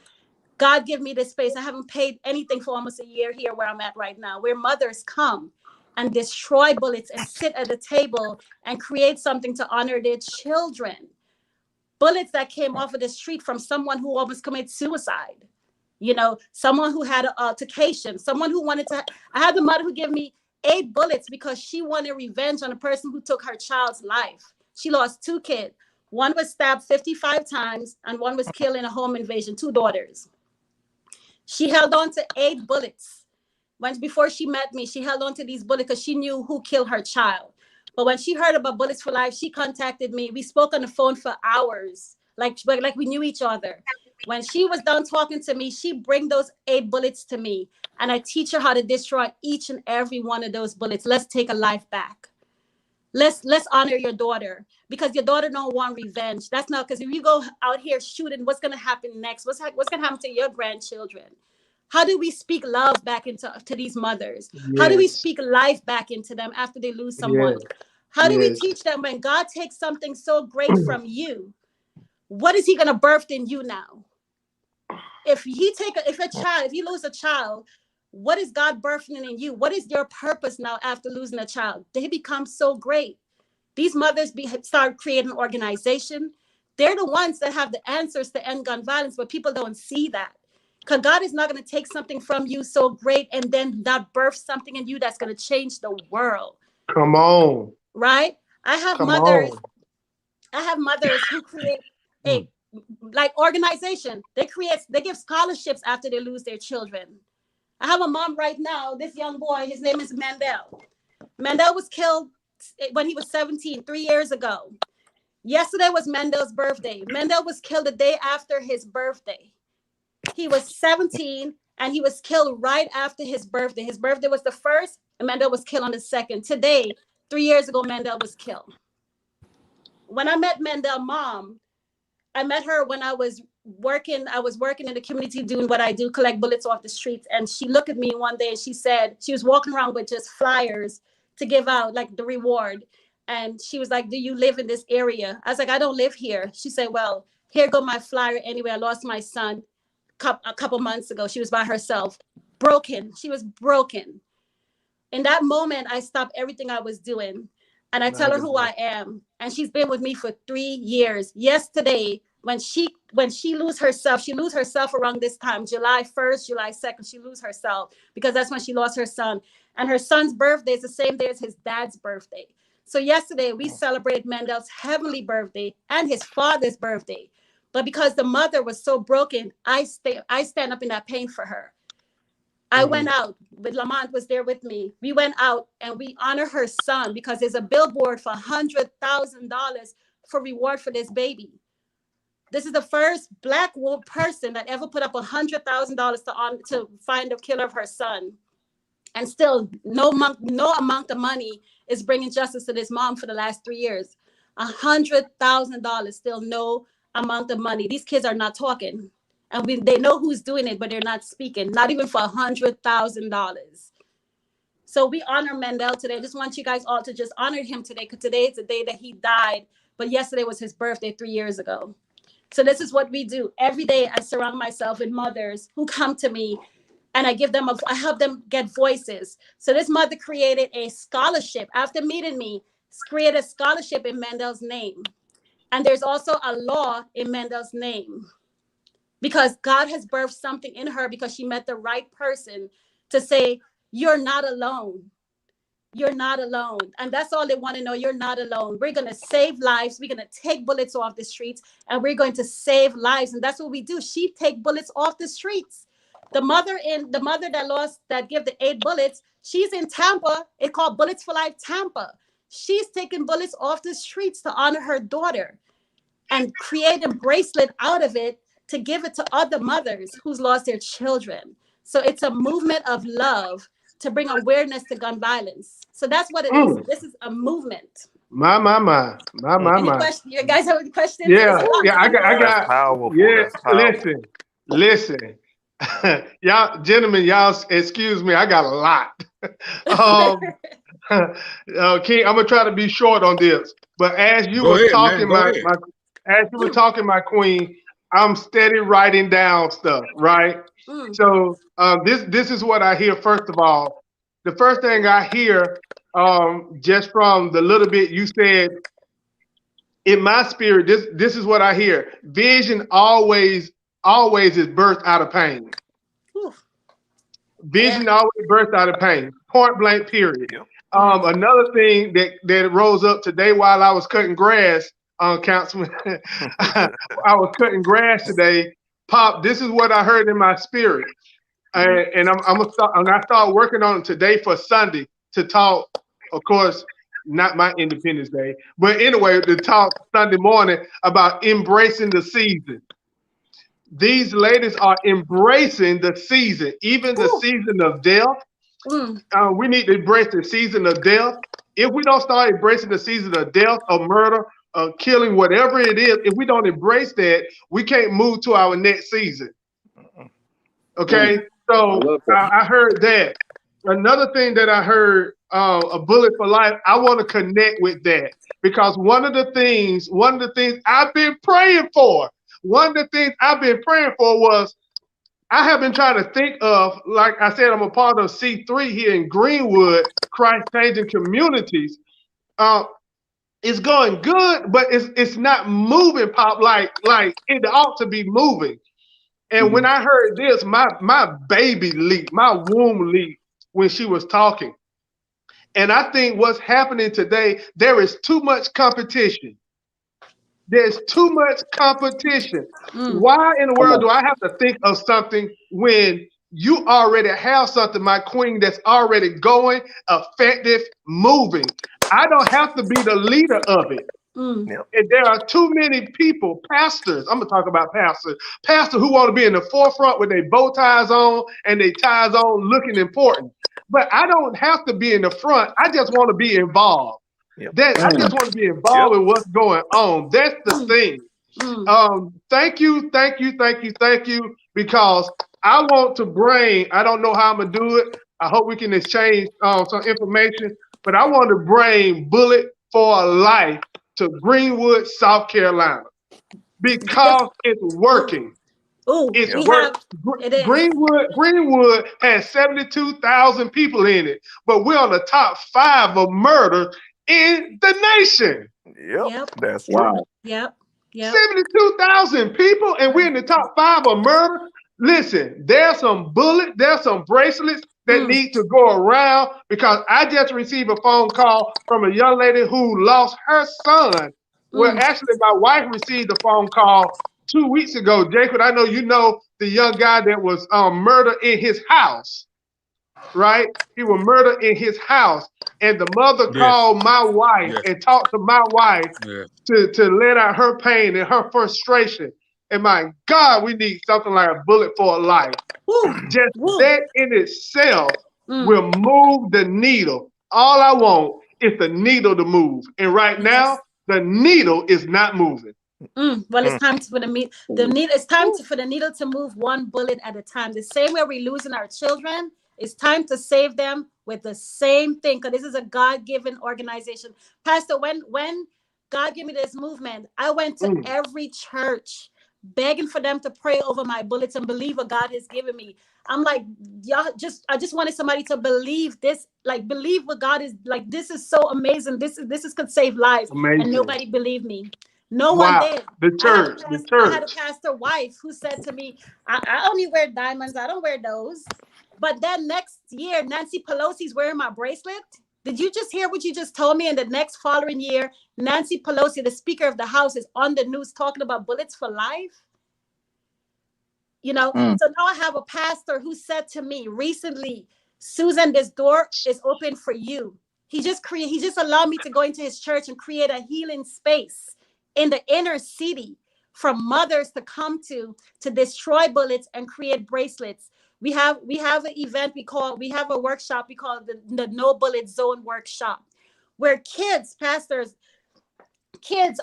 God, give me this space. I haven't paid anything for almost a year here where I'm at right now, where mothers come and destroy bullets and sit at the table and create something to honor their children. Bullets that came off of the street from someone who almost committed suicide. You know, someone who had an altercation, someone who wanted to. I had the mother who gave me 8 bullets because she wanted revenge on the person who took her child's life. She lost 2 kids. One was stabbed 55 times and one was killed in a home invasion, 2 daughters. She held on to 8 bullets. Before she met me, she held on to these bullets because she knew who killed her child. But when she heard about Bullets for Life, she contacted me. We spoke on the phone for hours, like we knew each other. When she was done talking to me, she bring those 8 bullets to me, and I teach her how to destroy each and every one of those bullets. Let's take a life back. Let's honor your daughter, because your daughter don't want revenge. That's not, because if you go out here shooting, what's gonna happen next? What's gonna happen to your grandchildren? How do we speak love back into these mothers? Yes. How do we speak life back into them after they lose someone? Yes. How do we teach them, when God takes something so great from you, what is he gonna birth in you now? If you lose a child, what is God birthing in you? What is your purpose now after losing a child? They become so great. These mothers start creating an organization. They're the ones that have the answers to end gun violence, but people don't see that. Because God is not going to take something from you so great and then not birth something in you that's going to change the world. Come on. Right? I have mothers who create a organization. They give scholarships after they lose their children. I have a mom right now, this young boy, his name is Mandel. Mandel was killed when he was 17, 3 years ago. Yesterday was Mandel's birthday. Mandel was killed the day after his birthday. He was 17 and he was killed right after his birthday. His birthday was the 1st and Mandel was killed on the 2nd. Today, 3 years ago, Mandel was killed. When I met Mandel's mom, I met her when I was working in the community doing what I do, collect bullets off the streets. And she looked at me one day and she said, she was walking around with just flyers to give out, like the reward. And she was like, do you live in this area? I was like, I don't live here. She said, well, here go my flyer anyway. I lost my son a couple months ago. She was by herself. broken. She was broken. In that moment, I stopped everything I was doing and I tell her who I am. And she's been with me for 3 years. Yesterday, when she lose herself around this time, July 1st, July 2nd, she lose herself because that's when she lost her son. And her son's birthday is the same day as his dad's birthday. So yesterday we celebrated Mendel's heavenly birthday and his father's birthday. But because the mother was so broken, I stand up in that pain for her. I went out, but Lamont was there with me. We went out and we honor her son because there's a billboard for $100,000 for reward for this baby. This is the first Black person that ever put up $100,000 to find the killer of her son. And still no amount of money is bringing justice to this mom for the last 3 years. $100,000, still no amount of money. These kids are not talking. And they know who's doing it, but they're not speaking, not even for $100,000. So we honor Mendel today. I just want you guys all to just honor him today, because today is the day that he died, but yesterday was his birthday 3 years ago. So this is what we do. Every day I surround myself with mothers who come to me and I help them get voices. So this mother created a scholarship after meeting me, created a scholarship in Mendel's name. And there's also a law in Mendel's name, because God has birthed something in her because she met the right person to say, you're not alone. You're not alone. And that's all they want to know. You're not alone. We're going to save lives. We're going to take bullets off the streets and we're going to save lives. And that's what we do. She take bullets off the streets. The mother that gave the 8 bullets, she's in Tampa. It's called Bullets for Life Tampa. She's taking bullets off the streets to honor her daughter and create a bracelet out of it to give it to other mothers who's lost their children. So it's a movement of love to bring awareness to gun violence. So that's what it is. This is a movement. My. You guys have any questions? Yeah, I got. That's powerful. Yeah, That's powerful. listen. Y'all, gentlemen, y'all, excuse me. I got a lot. King, I'm gonna try to be short on this. But as you were talking, my queen, I'm steady writing down stuff, right? So this is what I hear. First of all, the first thing I hear, just from the little bit you said, in my spirit, this is what I hear. Vision always is birthed out of pain. Vision always birthed out of pain. Point blank, period. Another thing that rose up today while I was cutting grass, Councilman, I was cutting grass today. Popp, this is what I heard in my spirit, and I start working on it today for Sunday to talk. Of course, not my Independence Day, but anyway, to talk Sunday morning about embracing the season. These ladies are embracing the season, even the season of death. We need to embrace the season of death. If we don't start embracing the season of death or murder, killing, whatever it is, if we don't embrace that, we can't move to our next season. Okay, so I heard that. Another thing that I heard, a bullet for life, I want to connect with that, because one of the things I've been praying for, was, I have been trying to think of, like I said, I'm a part of C3 here in Greenweod, Christ Changing Communities. It's going good, but it's not moving, Popp, like it ought to be moving. And when I heard this, my baby leaped, my womb leaped when she was talking. And I think what's happening today, there is too much competition. There's too much competition. Why in the world do I have to think of something when you already have something, my queen, that's already going, effective, moving? I don't have to be the leader of it. And there are too many people, pastors, I'm going to talk about pastors who want to be in the forefront with their bow ties on and their ties on looking important. But I don't have to be in the front. I just want to be involved. I just want to be involved with what's going on. That's the thing. Thank you, because I want to bring, I don't know how I'm going to do it. I hope we can exchange some information, but I want to bring Bullet for Life to Greenwood, South Carolina, because it's working. Ooh, It's we worse. have, it is. Greenwood has 72,000 people in it, but we're on the top 5 of murder in the nation. Yep, that's true. Wow. Yep. 72,000 people, and we're in the top 5 of murder. Listen, there's some bracelets that need to go around, because I just received a phone call from a young lady who lost her son. Well, actually, my wife received a phone call 2 weeks ago. Jacob, I know you know the young guy that was murdered in his house, right? He was murdered in his house, and the mother called my wife and talked to my wife to let out her pain and her frustration. And my God, we need something like a bullet for a life. Just that in itself will move the needle. All I want is the needle to move. And right now, the needle is not moving. Well, it's time for it's time for the needle to move one bullet at a time. The same way we're losing our children, it's time to save them with the same thing. Because this is a God-given organization. Pastor, when God gave me this movement, I went to every church begging for them to pray over my bullets and believe what God has given me. I'm like, y'all, I just wanted somebody to believe this, like believe what God is like. This is so amazing. This could save lives. Amazing. And nobody believed me. No one did. The church. I had a pastor wife who said to me, I only wear diamonds. I don't wear those. But then next year, Nancy Pelosi's wearing my bracelet. Did you just hear what you just told me? And the next following year, Nancy Pelosi, the Speaker of the House, is on the news talking about bullets for life. You know, so now I have a pastor who said to me recently, Susan, this door is open for you. He just allowed me to go into his church and create a healing space in the inner city for mothers to come to destroy bullets and create bracelets. We have an event we have a workshop we call the No Bullet Zone workshop, where kids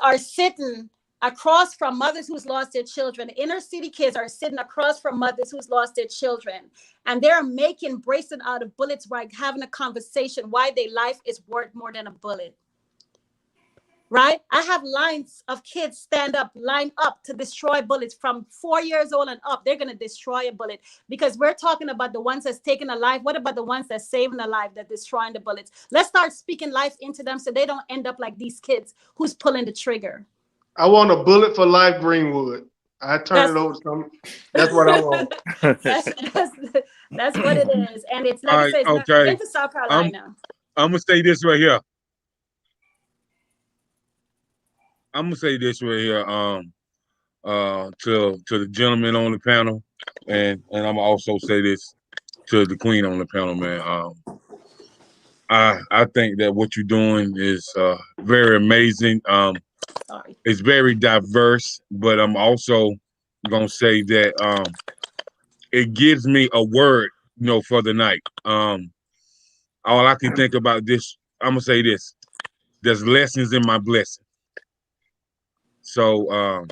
are sitting across from mothers who's lost their children. Inner city kids are sitting across from mothers who's lost their children, and they're making bracelets out of bullets, right? Having a conversation why their life is worth more than a bullet. Right? I have lines of kids line up to destroy bullets from 4 years old and up. They're going to destroy a bullet, because we're talking about the ones that's taking a life. What about the ones that's saving a life, that destroying the bullets? Let's start speaking life into them so they don't end up like these kids who's pulling the trigger. I want a bullet for life, Greenwood. I turn it over to something. That's what I want. That's what it is. And it's like I said, okay. into South Carolina. I'm going to say this right here. I'm gonna say this right here, to the gentleman on the panel, and I'm gonna also say this to the queen on the panel, man. I think that what you're doing is very amazing. It's very diverse, but I'm also gonna say that it gives me a word, for the night. All I can think about this, I'm gonna say this: there's lessons in my blessing. So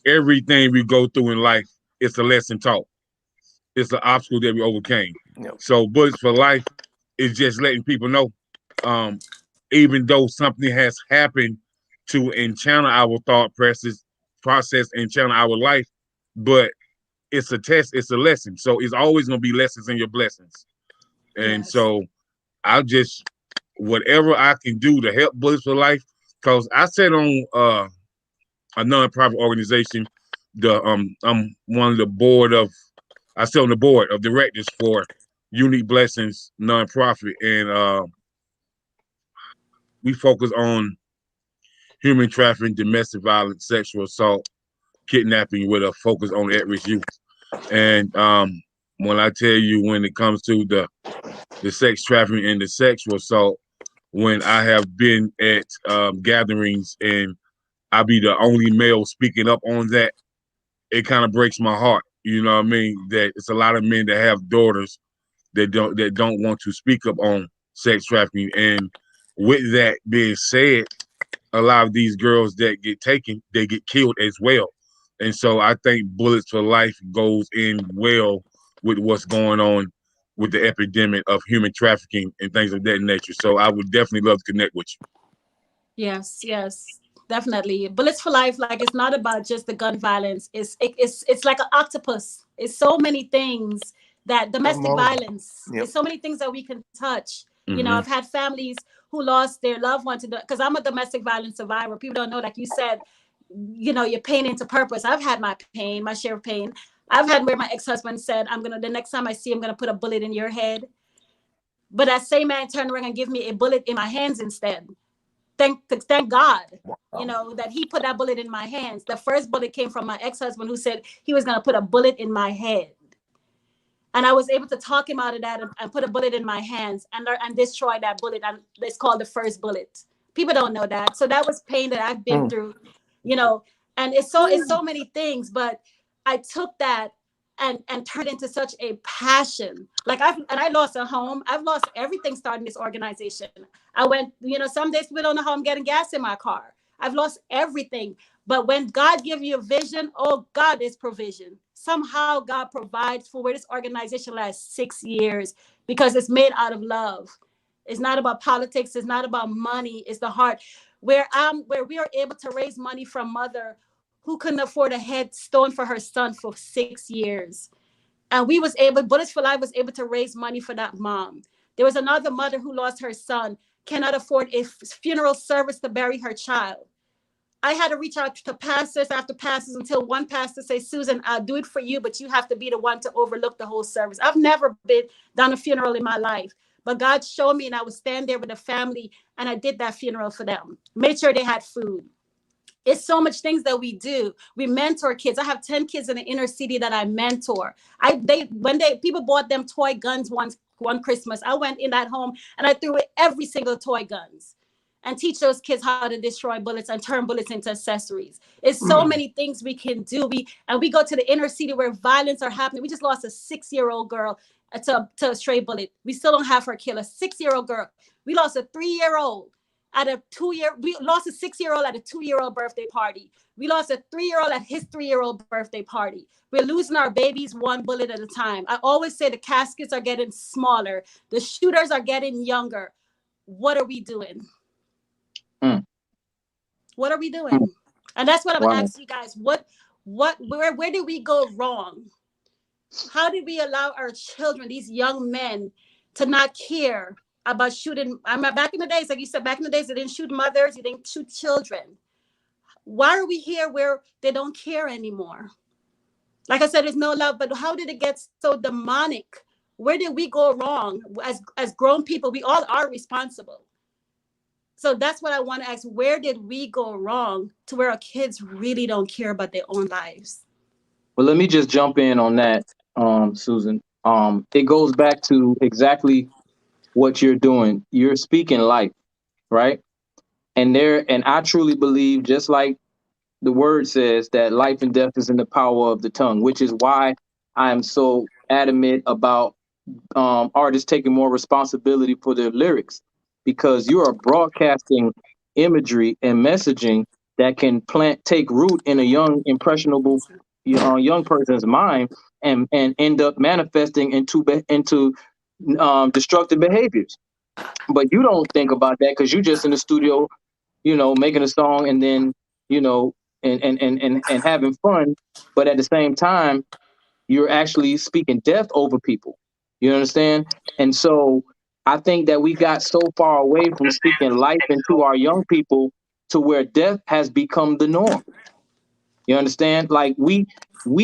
everything we go through in life, it's a lesson taught. It's an obstacle that we overcame. Yep. So Bullets for Life is just letting people know, even though something has happened to enchannel our thought process and channel our life, but it's a test, it's a lesson. So it's always going to be lessons in your blessings. And so I'll just, whatever I can do to help Bullets for Life, because I said on a nonprofit organization. I'm one of the board of. I sit on the board of directors for Unique Blessings nonprofit, and we focus on human trafficking, domestic violence, sexual assault, kidnapping, with a focus on at-risk youth. And when I tell you, when it comes to the sex trafficking and the sexual assault, when I have been at gatherings and I'll be the only male speaking up on that, it kind of breaks my heart. You know what I mean? That it's a lot of men that have daughters that don't want to speak up on sex trafficking. And with that being said, a lot of these girls that get taken, they get killed as well. And so I think Bullets for Life goes in well with what's going on with the epidemic of human trafficking and things of that nature. So I would definitely love to connect with you. Yes. Definitely. Bullets for Life, like, it's not about just the gun violence. It's like an octopus. It's so many things, that Come domestic on. violence. Yep. It's so many things that we can touch. You know, Mhm. I've had families who lost their loved one to because I'm a domestic violence survivor. People don't know, like you said, you know, your pain into purpose. I've had my pain, my share of pain. I've had where my ex-husband said, the next time I see him, I'm gonna put a bullet in your head. But that same man turned around and give me a bullet in my hands instead. Thank God, you Wow. know, that he put that bullet in my hands. The first bullet came from my ex-husband, who said he was going to put a bullet in my head. And I was able to talk him out of that, and put a bullet in my hands, and destroy that bullet. And it's called the first bullet. People don't know that. So that was pain that I've been through, you know, and it's so many things, but I took that and turned into such a passion. Like, I lost a home. I've lost everything starting this organization. I went, you know, some days we don't know how I'm getting gas in my car. I've lost everything. But when God gives you a vision, oh, God is provision. Somehow God provides for where this organization lasts 6 years, because it's made out of love. It's not about politics. It's not about money. It's the heart. Where we are able to raise money from mother who couldn't afford a headstone for her son for 6 years. And Bullets for Life was able to raise money for that mom. There was another mother who lost her son, cannot afford a funeral service to bury her child. I had to reach out to pastors after pastors until one pastor said, Susan, I'll do it for you, but you have to be the one to overlook the whole service. I've never done a funeral in my life, but God showed me, and I would stand there with the family, and I did that funeral for them. Made sure they had food. It's so much things that we do. We mentor kids. I have 10 kids in the inner city that I mentor. People bought them toy guns one Christmas, I went in that home and I threw away every single toy guns and teach those kids how to destroy bullets and turn bullets into accessories. It's so many things we can do. We go to the inner city where violence are happening. We just lost a 6-year-old girl to a stray bullet. We still don't have her killer. 6-year-old girl. We lost a 3-year-old we lost a 6-year-old at a 2-year-old birthday party. We lost a 3-year-old at his 3-year-old birthday party. We're losing our babies one bullet at a time. I always say the caskets are getting smaller. The shooters are getting younger. What are we doing? What are we doing? And that's what I'm gonna ask you guys. Where did we go wrong? How did we allow our children, these young men, to not care about shooting? Back in the days, like you said, back in the days, they didn't shoot mothers, they didn't shoot children. Why are we here where they don't care anymore? Like I said, there's no love, but how did it get so demonic? Where did we go wrong? As grown people, we all are responsible. So that's what I want to ask. Where did we go wrong to where our kids really don't care about their own lives? Well, let me just jump in on that, Susan. It goes back to exactly what you're doing. You're speaking life, right? And I truly believe, just like the word says, that life and death is in the power of the tongue, which is why I am so adamant about artists taking more responsibility for their lyrics, because you are broadcasting imagery and messaging that can take root in a young, impressionable young person's mind, and end up manifesting into destructive behaviors. But you don't think about that because you're just in the studio, making a song, and then, and having fun. But at the same time, you're actually speaking death over people. You understand? And so I think that we got so far away from speaking life into our young people to where death has become the norm. You understand? Like, we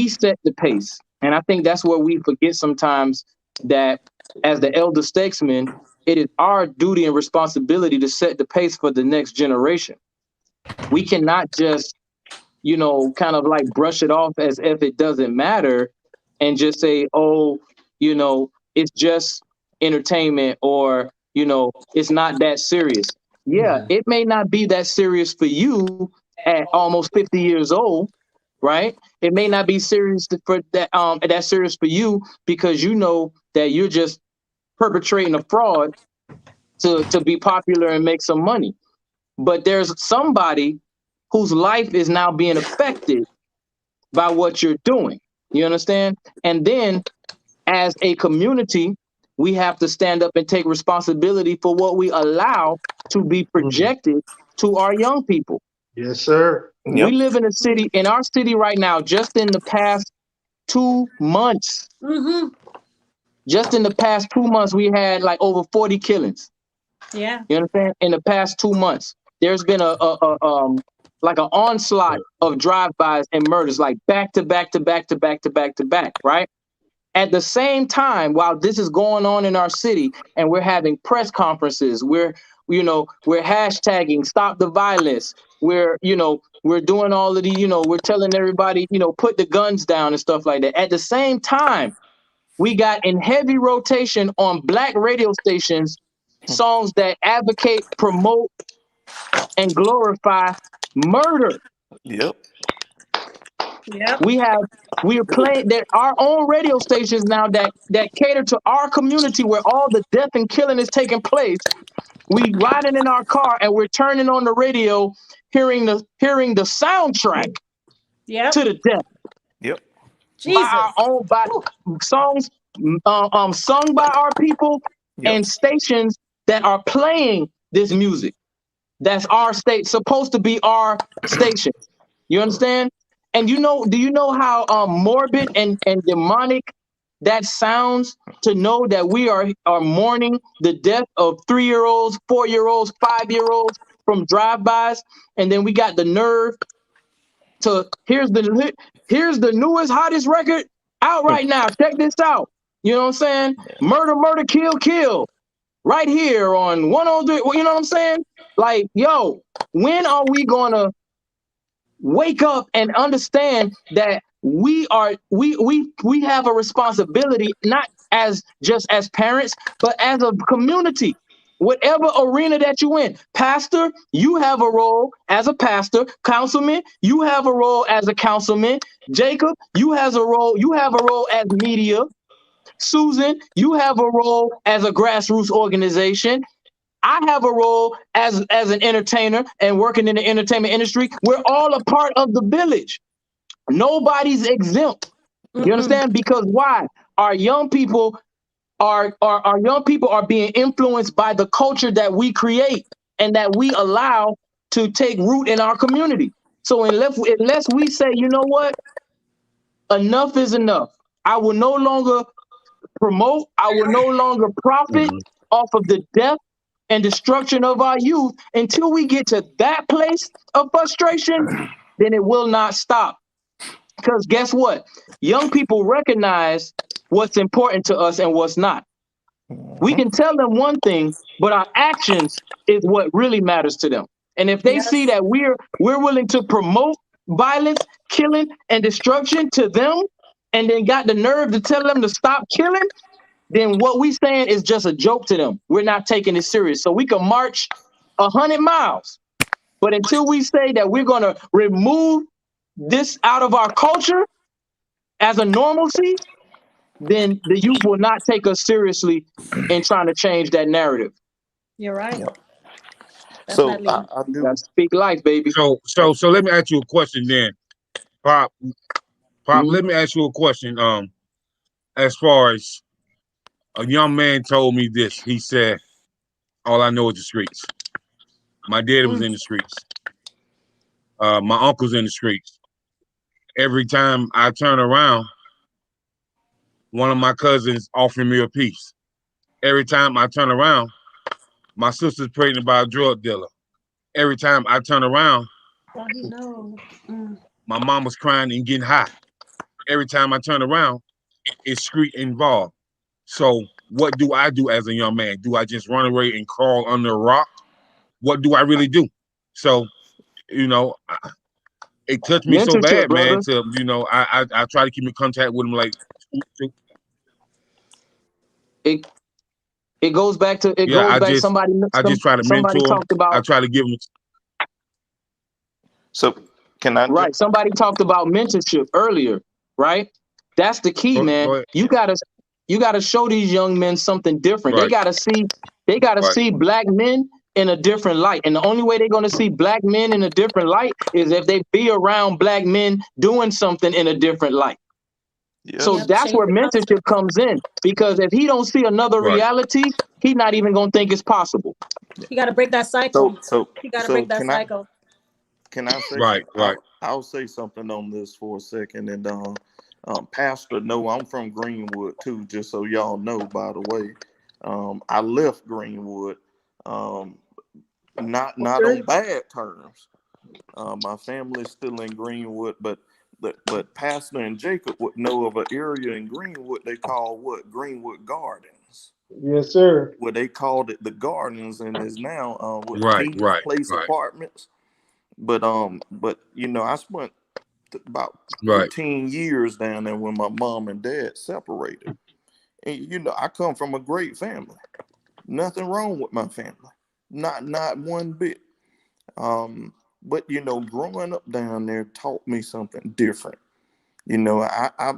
set the pace. And I think that's where we forget sometimes, that as the elder statesmen, it is our duty and responsibility to set the pace for the next generation. We cannot just, kind of like brush it off as if it doesn't matter and just say, oh, it's just entertainment, or, it's not that serious. Yeah, it may not be that serious for you at almost 50 years old, right? It may not be serious for that serious for you, because you know that you're just perpetrating a fraud to be popular and make some money. But there's somebody whose life is now being affected by what you're doing. You understand? And then, as a community, we have to stand up and take responsibility for what we allow to be projected to our young people. Yes, sir. We Yep. live in a city, in our city right now, just in the past 2 months, Mm-hmm. just in the past 2 months, we had like over 40 killings. Yeah. You understand? In the past 2 months, there's been like an onslaught of drive-bys and murders, like back to back to back to back to back to back, right? At the same time, while this is going on in our city and we're having press conferences, we're hashtagging stop the violence. We're doing all of the, we're telling everybody, put the guns down and stuff like that. At the same time, we got in heavy rotation on Black radio stations songs that advocate, promote, and glorify murder. Yep. Yep. We are playing there our own radio stations now that cater to our community where all the death and killing is taking place. We riding in our car and we're turning on the radio, hearing the soundtrack Yep. to the death Yep. by songs sung by our people Yep. and stations that are playing this music. That's our state, supposed to be our station. You understand? And do you know how morbid and demonic that sounds to know that we are mourning the death of 3-year-olds, 4-year-olds, 5-year-olds from drive-bys, and then we got the nerve to here's the newest, hottest record out right now. Check this out. You know what I'm saying? Murder, murder, kill, kill. Right here on 103. You know what I'm saying? Like, yo, when are we gonna wake up and understand that we have a responsibility, not as just as parents, but as a community? Whatever arena that you in, pastor, you have a role as a pastor. Councilman, you have a role as a councilman. Jacob, you have a role as media. Susan, you have a role as a grassroots organization. I have a role as an entertainer and working in the entertainment industry. We're all a part of the village. Nobody's exempt. You understand? Because why? Our young people are being influenced by the culture that we create and that we allow to take root in our community. So unless we say, you know what, enough is enough. I will no longer promote. I will no longer profit off of the death and destruction of our youth until we get to that place of frustration, then it will not stop. Because guess what? Young people recognize what's important to us and what's not. We can tell them one thing, but our actions is what really matters to them. And if they see that we're willing to promote violence, killing, and destruction to them, and then got the nerve to tell them to stop killing, then what we saying is just a joke to them. We're not taking it serious. So we can march 100 miles, but until we say that we're going to remove this out of our culture as a normalcy, then the youth will not take us seriously in trying to change that narrative. You're right. Yep. So I do. Gotta speak life, baby. So let me ask you a question then, Popp. Let me ask you a question. As far as a young man told me this, he said, "All I know is the streets. My daddy was in the streets. My uncle's in the streets. Every time I turn around, one of my cousins offering me a piece. Every time I turn around, my sister's pregnant by a drug dealer. Every time I turn around, my mama's crying and getting high. Every time I turn around, it's street involved. So what do I do as a young man? Do I just run away and crawl under a rock? What do I really do?" So, it touched me so bad, man. To I try to keep in contact with him. Like it goes back to somebody. I just try to mentor him. I try to give him. So can I? Right. Somebody talked about mentorship earlier, right? That's the key, man. You gotta show these young men something different. Right. They gotta see black men in a different light. And the only way they're gonna see black men in a different light is if they be around black men doing something in a different light. Yeah. So that's where mentorship comes in. Because if he don't see another reality, he's not even gonna think it's possible. You gotta break that cycle. So you gotta break that cycle. Can I say? Right, right. I'll say something on this for a second. And Pastor, no, I'm from Greenweod too. Just so y'all know, by the way, I left Greenwood, not Okay. on bad terms. My family's still in Greenwood, but Pastor and Jacob would know of an area in Greenwood they call what? Greenwood Gardens. Yes, sir. Where they called it the Gardens, and is now Right, King's right, Place right, Apartments. But you know, I spent about right. 13 years down there when my mom and dad separated. And you know, I come from a great family. Nothing wrong with my family. Not one bit. But you know, growing up down there taught me something different. You know,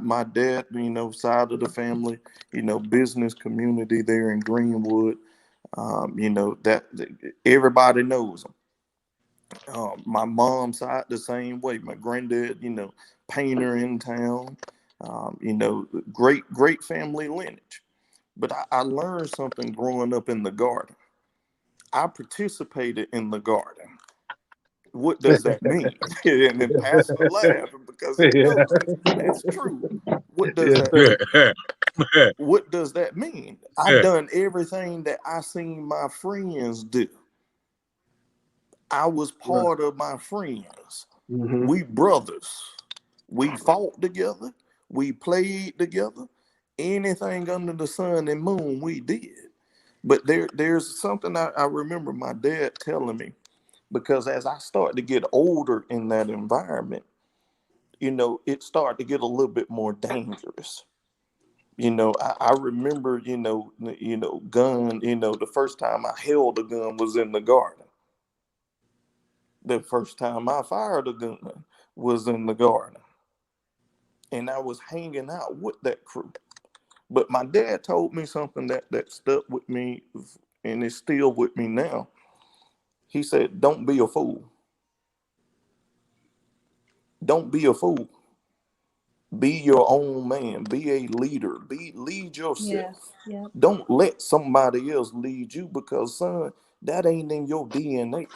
my dad, you know, side of the family, you know, business community there in Greenwood. You know, that everybody knows them. My mom's side the same way. My granddad, you know, painter in town. You know, great family lineage. But I learned something growing up in the garden. I participated in the garden. What does that mean? And then Pastor laughing because he Yeah. knows it's true. What does Yes, that sir. mean? What does that mean? I done everything that I seen my friends do. I was Right. part of my friends. Mm-hmm. We brothers. We fought together. We played together. Anything under the sun and moon, we did. But there's something I remember my dad telling me, because as I started to get older in that environment, you know, it started to get a little bit more dangerous. You know, I remember, gun, you know, the first time I held a gun was in the garden. The first time I fired a gun was in the garden. And I was hanging out with that crew. But my dad told me something that stuck with me and is still with me now. He said, don't be a fool. Don't be a fool. Be your own man. Be a leader. Lead Yes. yourself. Yep. Don't let somebody else lead you, because son, that ain't in your DNA.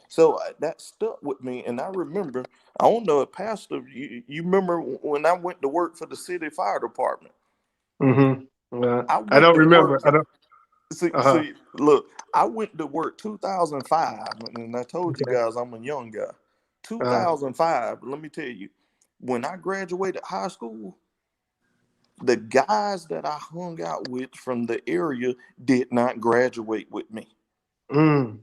So that stuck with me, and I remember. I don't know, Pastor. You remember when I went to work for the city fire department? Mm-hmm. I I went don't to work. remember. I don't. Uh-huh. See, look, I went to work 2005, and I told you Okay. guys I'm a young guy. Uh, 2005, let me tell you, when I graduated high school, the guys that I hung out with from the area did not graduate with me. mm,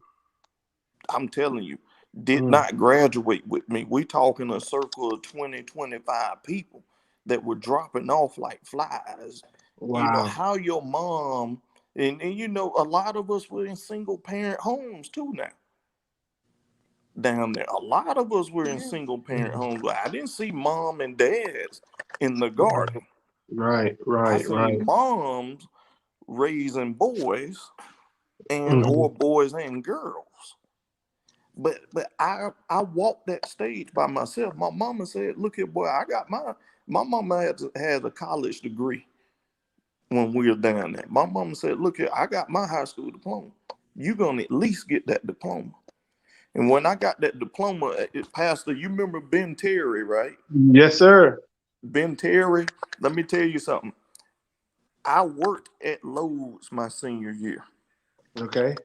I'm telling you, did mm. not graduate with me. We talking a circle of 20, 25 people that were dropping off like flies. You know, Wow. how your mom, and you know, a lot of us were in single parent homes too now. Down there, a lot of us were in Yeah. single parent homes. I didn't see mom and dads in the garden. Right. I Right. seen Right. moms raising boys and Mm-hmm. or boys and girls. But I walked that stage by myself. My mama said, "Look here, boy, I got my mama had a college degree when we were down there. My mama said, look here, I got my high school diploma. You're gonna at least get that diploma." And when I got that diploma, Pastor, you remember Ben Terry, right? Yes, sir. Ben Terry. Let me tell you something. I worked at Lowe's my senior year. Okay.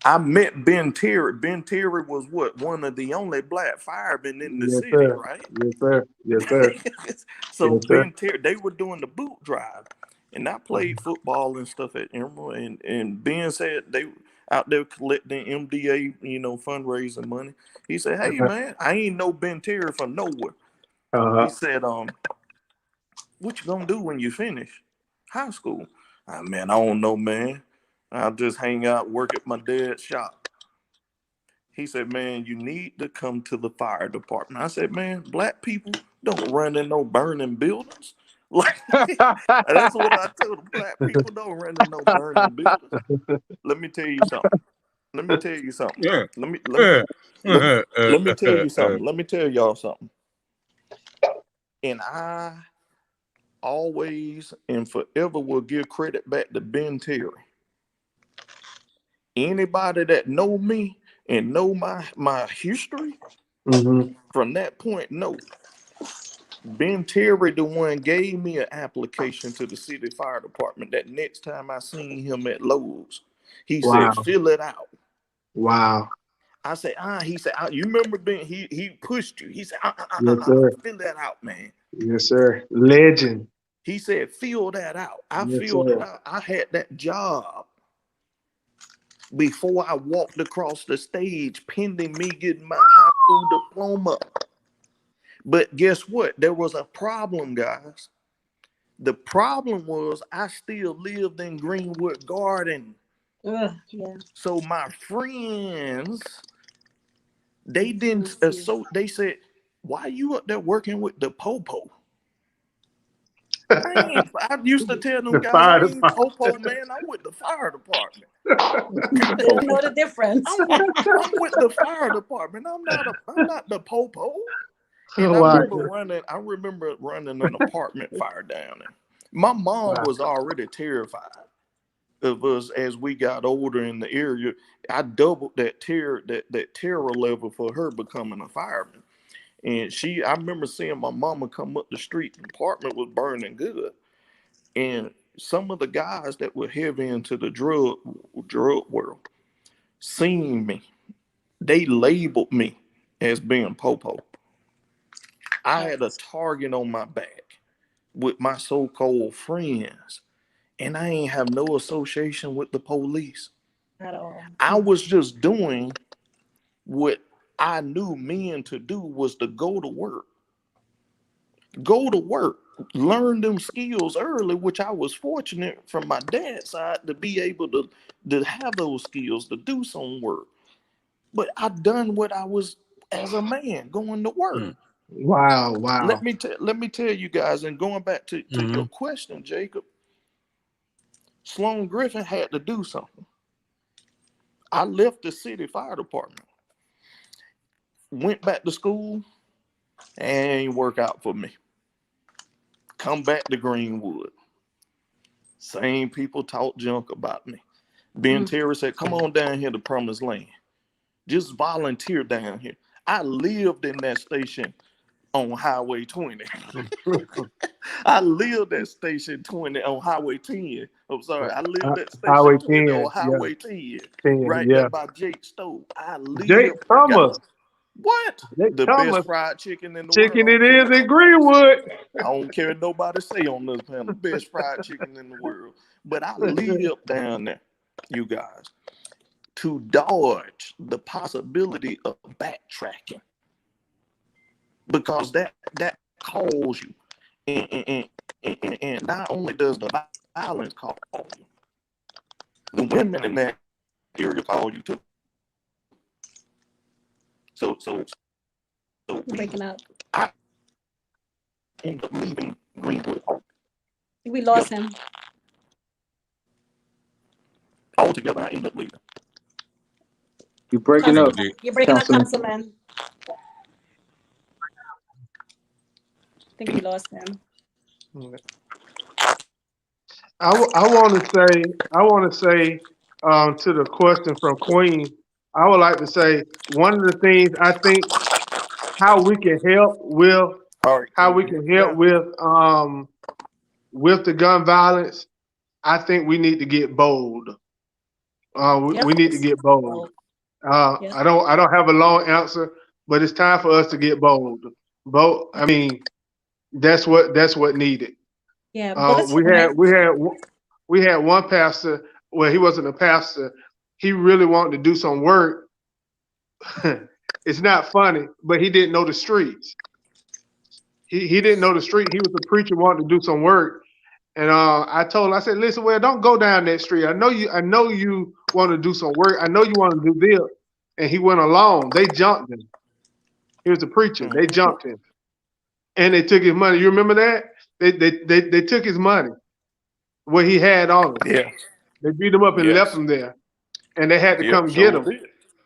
I met Ben Terry. Ben Terry was what? One of the only black firemen in the Yes, city, sir. right? Yes, sir. Yes, sir. So Yes, sir. Ben Terry, they were doing the boot drive. And I played football and stuff at Emerald. And Ben said they out there collecting MDA, you know, fundraising money. He said, "Hey man, I ain't know Ben Terry from nowhere." He Uh-huh. said, "What you gonna do when you finish high school?" Man, I don't know, man. I'll just hang out, work at my dad's shop. He said, "Man, you need to come to the fire department." I said, "Man, black people don't run in no burning buildings." Like, that's what I told them. Black people don't run in no burning buildings. Let me tell you something. Let me tell you something. Yeah. Let me let me let me let me tell you something. Let me tell y'all something. And I always and forever will give credit back to Ben Terry. Anybody that know me and know my history from that point, no. Ben Terry, the one gave me an application to the city fire department. That next time I seen him at Lowe's, he said, fill it out. Wow. I said, he said, you remember Ben, he pushed you. He said, Yes, sir. fill that out, man. Yes, sir. Legend. He said, fill that out. I Yes, filled sir. it out. I had that job before I walked across the stage, pending me getting my high school diploma. But guess what? There was a problem, guys. The problem was I still lived in Greenweod Garden. Yeah. So my friends, they didn't, so they said, why you up there working with the Popo? I used to tell them guys, I ain't Popo, man. I'm with the fire department. They didn't know the difference. I'm with the fire department. I'm not the Popo. And I remember running an apartment fire down there. My mom was already terrified of us as we got older in the area. I doubled that terror level for her becoming a fireman. And I remember seeing my mama come up the street, the apartment was burning good. And some of the guys that were heavy into the drug world seen me. They labeled me as being Popo. I had a target on my back with my so-called friends, and I ain't have no association with the police at all. I was just doing what I knew men to do, was to go to work, learn them skills early, which I was fortunate from my dad's side to be able to have those skills to do some work. But I done what I was as a man going to work. Wow. Let me tell you guys, and going back to your question, Jacob, Sloan Griffin had to do something. I left the city fire department, went back to school, and ain't work out for me. Come back to Greenweod. Same people talk junk about me. Ben Terry said, come on down here to Promised Land. Just volunteer down here. I lived in that station on Highway 20. I lived at Station 20 on Highway 10. I'm sorry. I lived at Station Highway 20 10, on Highway 10. 10, Right there by Jake Stove. I lived. Jake Thomas. What? Jake the Thomas. Best fried chicken in the Chicken world. it is in Greenwood. I don't care what nobody say on this panel. Best fried chicken in the world. But I lived down there, you guys, to dodge the possibility of backtracking. Because that calls you. And not only does the violence call you, the women in that area call you too. So Breaking up. I ended up leaving Greenwood. We lost him. Altogether, I ended up leaving. You're breaking up. You're breaking Councilman. up, Councilman. I think we lost him. I want to say to the question from Queen, I would like to say one of the things I think how we can help with with the gun violence. I think we need to get bold. We need to get bold. I don't have a long answer, but it's time for us to get bold. I mean, that's what needed. Yeah, we had one pastor. Well, he wasn't a pastor. He really wanted to do some work. It's not funny, but he didn't know the streets. He didn't know the street. He was a preacher wanting to do some work, and I said, listen, well, don't go down that street. I know you want to do some work. I know you want to do this. And he went along. They jumped him. He was a preacher. They jumped him, and they took his money. You remember that? They took his money, what he had on him. Yeah. They beat him up and left him there, and they had to come get him.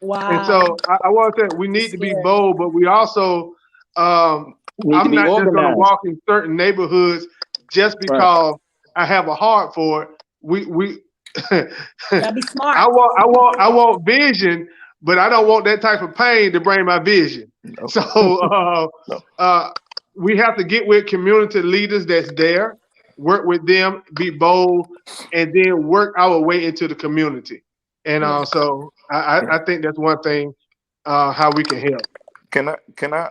Wow. And so I want to say we need to be bold, but we also I'm not just going to walk in certain neighborhoods just because I have a heart for it. We gotta be smart. I want vision, but I don't want that type of pain to bring my vision. No. So No. we have to get with community leaders that's there, work with them, be bold, and then work our way into the community. And so I think that's one thing how we can help. Can I?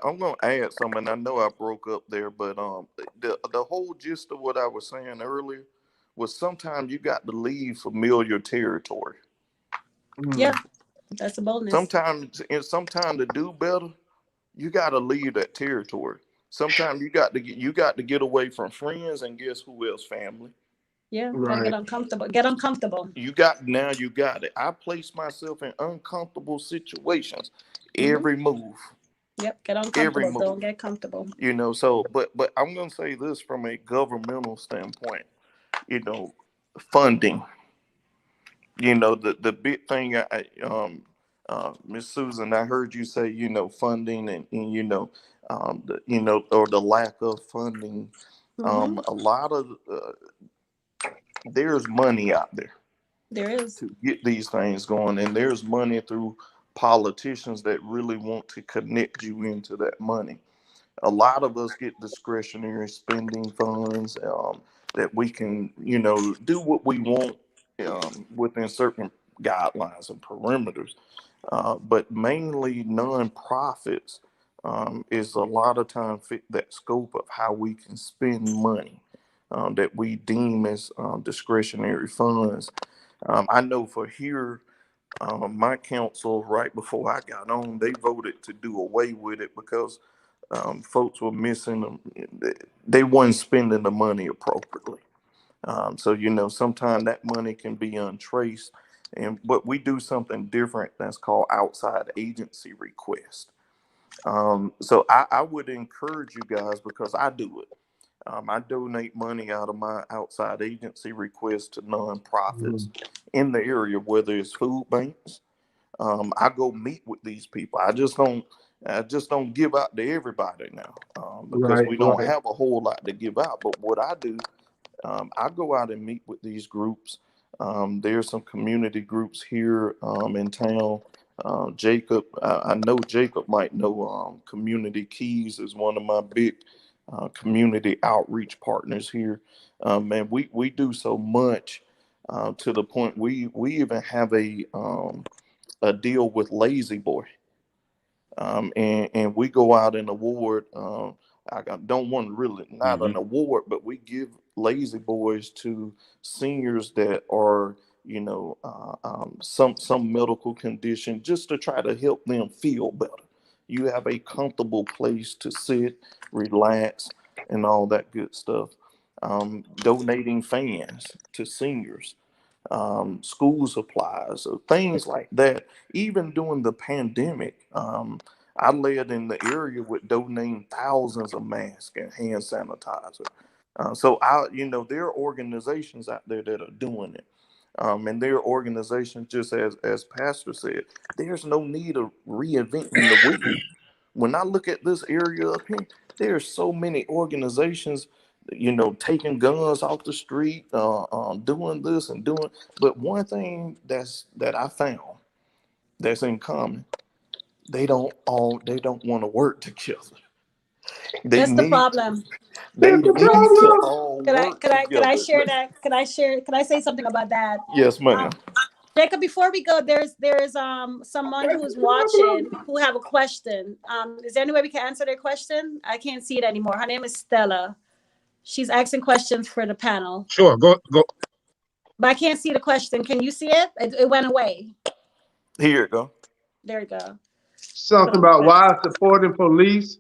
I'm gonna add something. I know I broke up there, but the whole gist of what I was saying earlier was sometimes you got to leave familiar territory. Yeah, that's a boldness. Sometimes to do better, you got to leave that territory. Sometimes you got to get away from friends, and guess who else? Family. Yeah, gotta get uncomfortable. Get uncomfortable. You got it. I place myself in uncomfortable situations every move. Yep, get uncomfortable. Don't get comfortable. You know, so but I'm gonna say this from a governmental standpoint. You know, funding. You know, the big thing. Miss Susan, I heard you say, you know, funding and you know, or the lack of funding. A lot of there's money out there. There is to get these things going, and there's money through politicians that really want to connect you into that money. A lot of us get discretionary spending funds that we can, you know, do what we want within certain guidelines and perimeters. But mainly nonprofits is a lot of time fit that scope of how we can spend money that we deem as discretionary funds. I know for here, my council, right before I got on, they voted to do away with it because folks were missing them. They weren't spending the money appropriately. So, you know, sometimes that money can be untraced. But we do something different that's called outside agency request. So I would encourage you guys, because I do it. I donate money out of my outside agency request to nonprofits in the area, whether it's food banks. I go meet with these people. I just don't give out to everybody now because we don't have a whole lot to give out. But what I do, I go out and meet with these groups. There's some community groups here in town. Jacob, I know Jacob might know Community Keys is one of my big community outreach partners here. And we do so much to the point we even have a deal with Lazy Boy. And we go out and award, I don't want really not an award, but we give Lazy Boys to seniors that are, you know, some medical condition, just to try to help them feel better. You have a comfortable place to sit, relax, and all that good stuff. Donating fans to seniors, school supplies, things like that. Even during the pandemic, I led in the area with donating thousands of masks and hand sanitizer. So there are organizations out there that are doing it. And there are organizations, just as Pastor said, there's no need of reinventing the wheel. When I look at this area up here, there's so many organizations, you know, taking guns off the street, doing this and doing. But one thing that I found that's in common, they don't want to work together. That's the problem. They need to all work together. Could I share that? Could I say something about that? Yes, ma'am. Jacob, before we go, there's someone who is watching who have a question. Is there any way we can answer their question? I can't see it anymore. Her name is Stella. She's asking questions for the panel. Sure, go. But I can't see the question. Can you see it? It went away. Here it go. There you go. Something about why supporting police.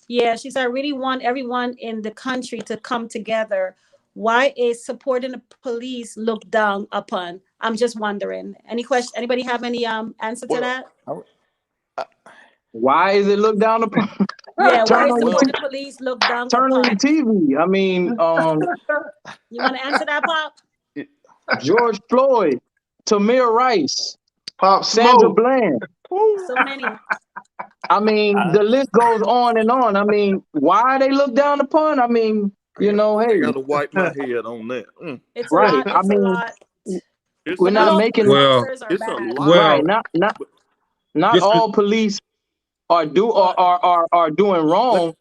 Yeah, she said, I really want everyone in the country to come together. Why is supporting the police looked down upon? I'm just wondering. Any question? Anybody have any answer to that? Why is it looked down upon? Yeah, why is supporting the police looked down Turn on upon? your TV. I mean, You want to answer that, Popp? George Floyd, Tamir Rice, Popp Sandra Smoke. Bland. So many. I mean, the list goes on and on. I mean, why they look down upon? I mean, you know, hey. I gotta wipe my head on that. It's right. A lot. It's We're not making. Well, it's a lot. Right. Not. not This all police are doing wrong,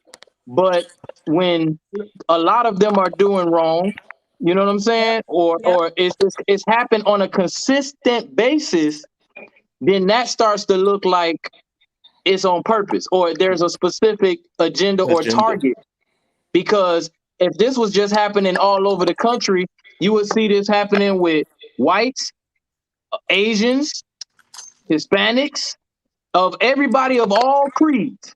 but when a lot of them are doing wrong, you know what I'm saying? Yep. Or it's happened on a consistent basis, then that starts to look like it's on purpose or there's a specific agenda or target. Because if this was just happening all over the country, you would see this happening with whites, Asians, Hispanics, of everybody of all creeds.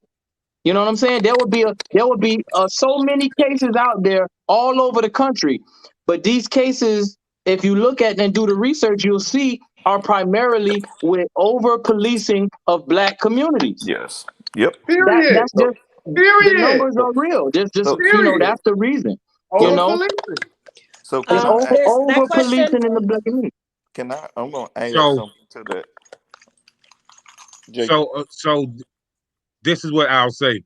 You know what I'm saying? There would be so many cases out there all over the country. But these cases, if you look at and do the research, you'll see are primarily with over policing of Black communities. Yes. Yep. Period. That's just the Period. numbers are real. Just So, Period. that's the reason. You so, Over know, policing. so it's can I ask, There's that over question. policing in the Black community. I'm gonna add so something to that, Jacob. so this is what I'll say.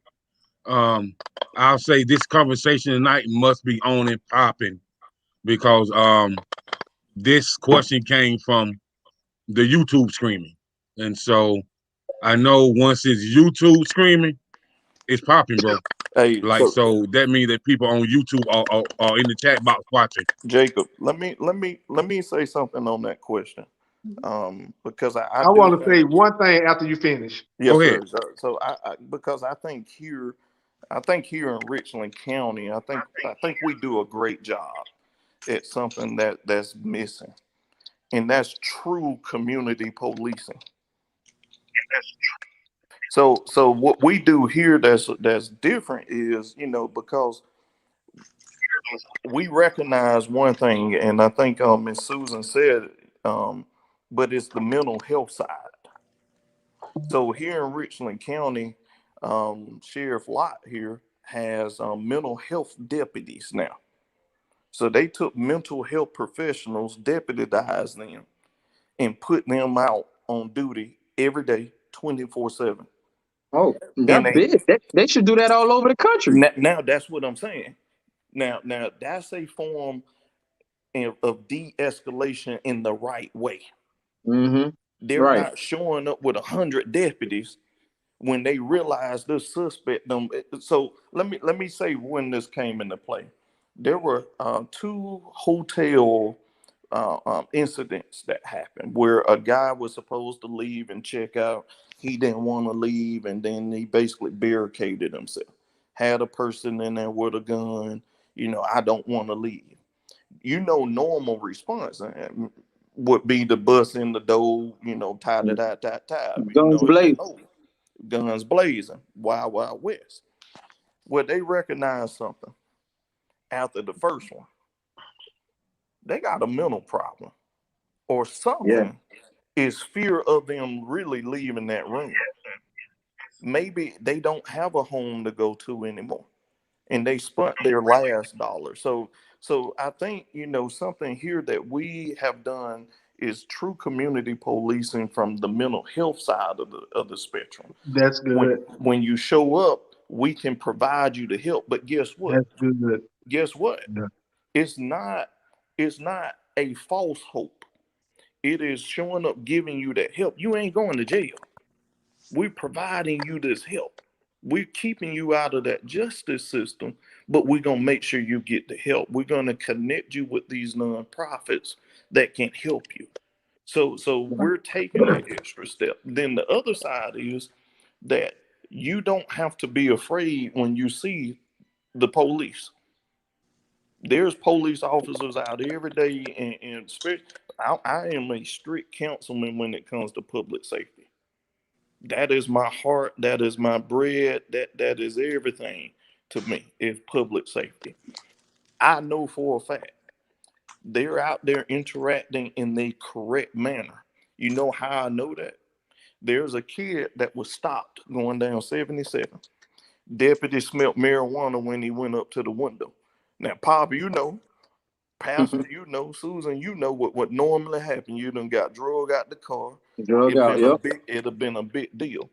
I'll say this conversation tonight must be on and popping because this question came from the YouTube screaming, and so I know once it's YouTube screaming, it's popping, bro. Hey, Like so that means that people on YouTube are in the chat box watching. Jacob, let me say something on that question. Because I I do want to say think, one thing after you finish. yes, Go sir. ahead. So because I think here in Richland County, I think we do a great job at something that's missing, and that's true community policing. So what we do here that's different is, because we recognize one thing, and I think Ms. Susan said, but it's the mental health side. So here in Richland County, Sheriff Lott here has mental health deputies now. So they took mental health professionals, deputized them, and put them out on duty every day, 24/7. Oh, And that's big. They should do that all over the country. now that's what I'm saying. Now that's a form of de-escalation in the right way. Mm-hmm. They're Right. not showing up with 100 deputies when they realize the suspect them. So let me say when this came into play. There were 2 hotel incidents that happened where a guy was supposed to leave and check out. He didn't want to leave, and then he basically barricaded himself. Had a person in there with a gun. I don't want to leave. Normal response would be to bust in the door, tie. Guns blazing. Guns blazing, wild, wild west. Well, they recognized something after the first one. They got a mental problem or something. Is fear of them really leaving that room. Maybe they don't have a home to go to anymore, and they spent their last dollar. So I think something here that we have done is true community policing from the mental health side of the spectrum. That's good. When you show up, we can provide you the help. But guess what? That's good. Guess what? Yeah. It's not a false hope. It is showing up, giving you that help. You ain't going to jail. We're providing you this help. We're keeping you out of that justice system, but we're going to make sure you get the help. We're going to connect you with these nonprofits that can help you. So we're taking that extra step. Then the other side is that you don't have to be afraid when you see the police. There's police officers out every day, and I am a strict councilman when it comes to public safety. That is my heart. That is my bread. That is everything to me. Is public safety. I know for a fact they're out there interacting in the correct manner. You know how I know that? There's a kid that was stopped going down 77. Deputy smelled marijuana when he went up to the window. Now, Popp, Pastor, Susan, what normally happens. You done got drug out the car. Drug out. Yep. It'd have been a big deal.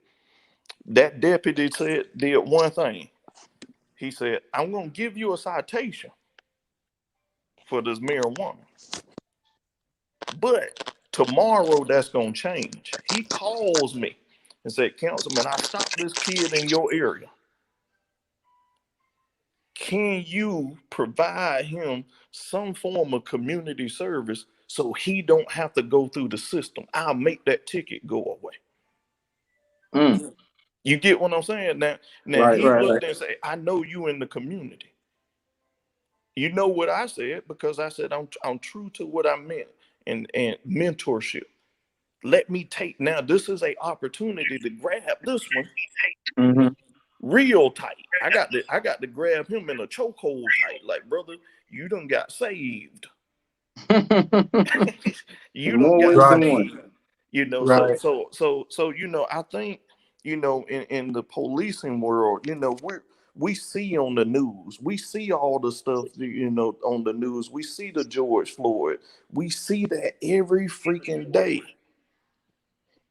That deputy did one thing. He said, I'm going to give you a citation for this marijuana. But tomorrow that's going to change. He calls me. and said, Councilman, I stopped this kid in your area. Can you provide him some form of community service so he don't have to go through the system? I'll make that ticket go away. You get what I'm saying? Now Right, he right, looked right. and said, I know you in the community. You know what I said, because I said I'm true to what I meant, and mentorship. Let me take, now this is a opportunity to grab this one real tight. I got to grab him in a chokehold tight, like, brother, you done got saved. You done More got ways than saved. one. You know, Right. so you know, I think, you know, in the policing world, you know, we see on the news, we see all the stuff, you know, on the news. We see the George Floyd. We see that every freaking day.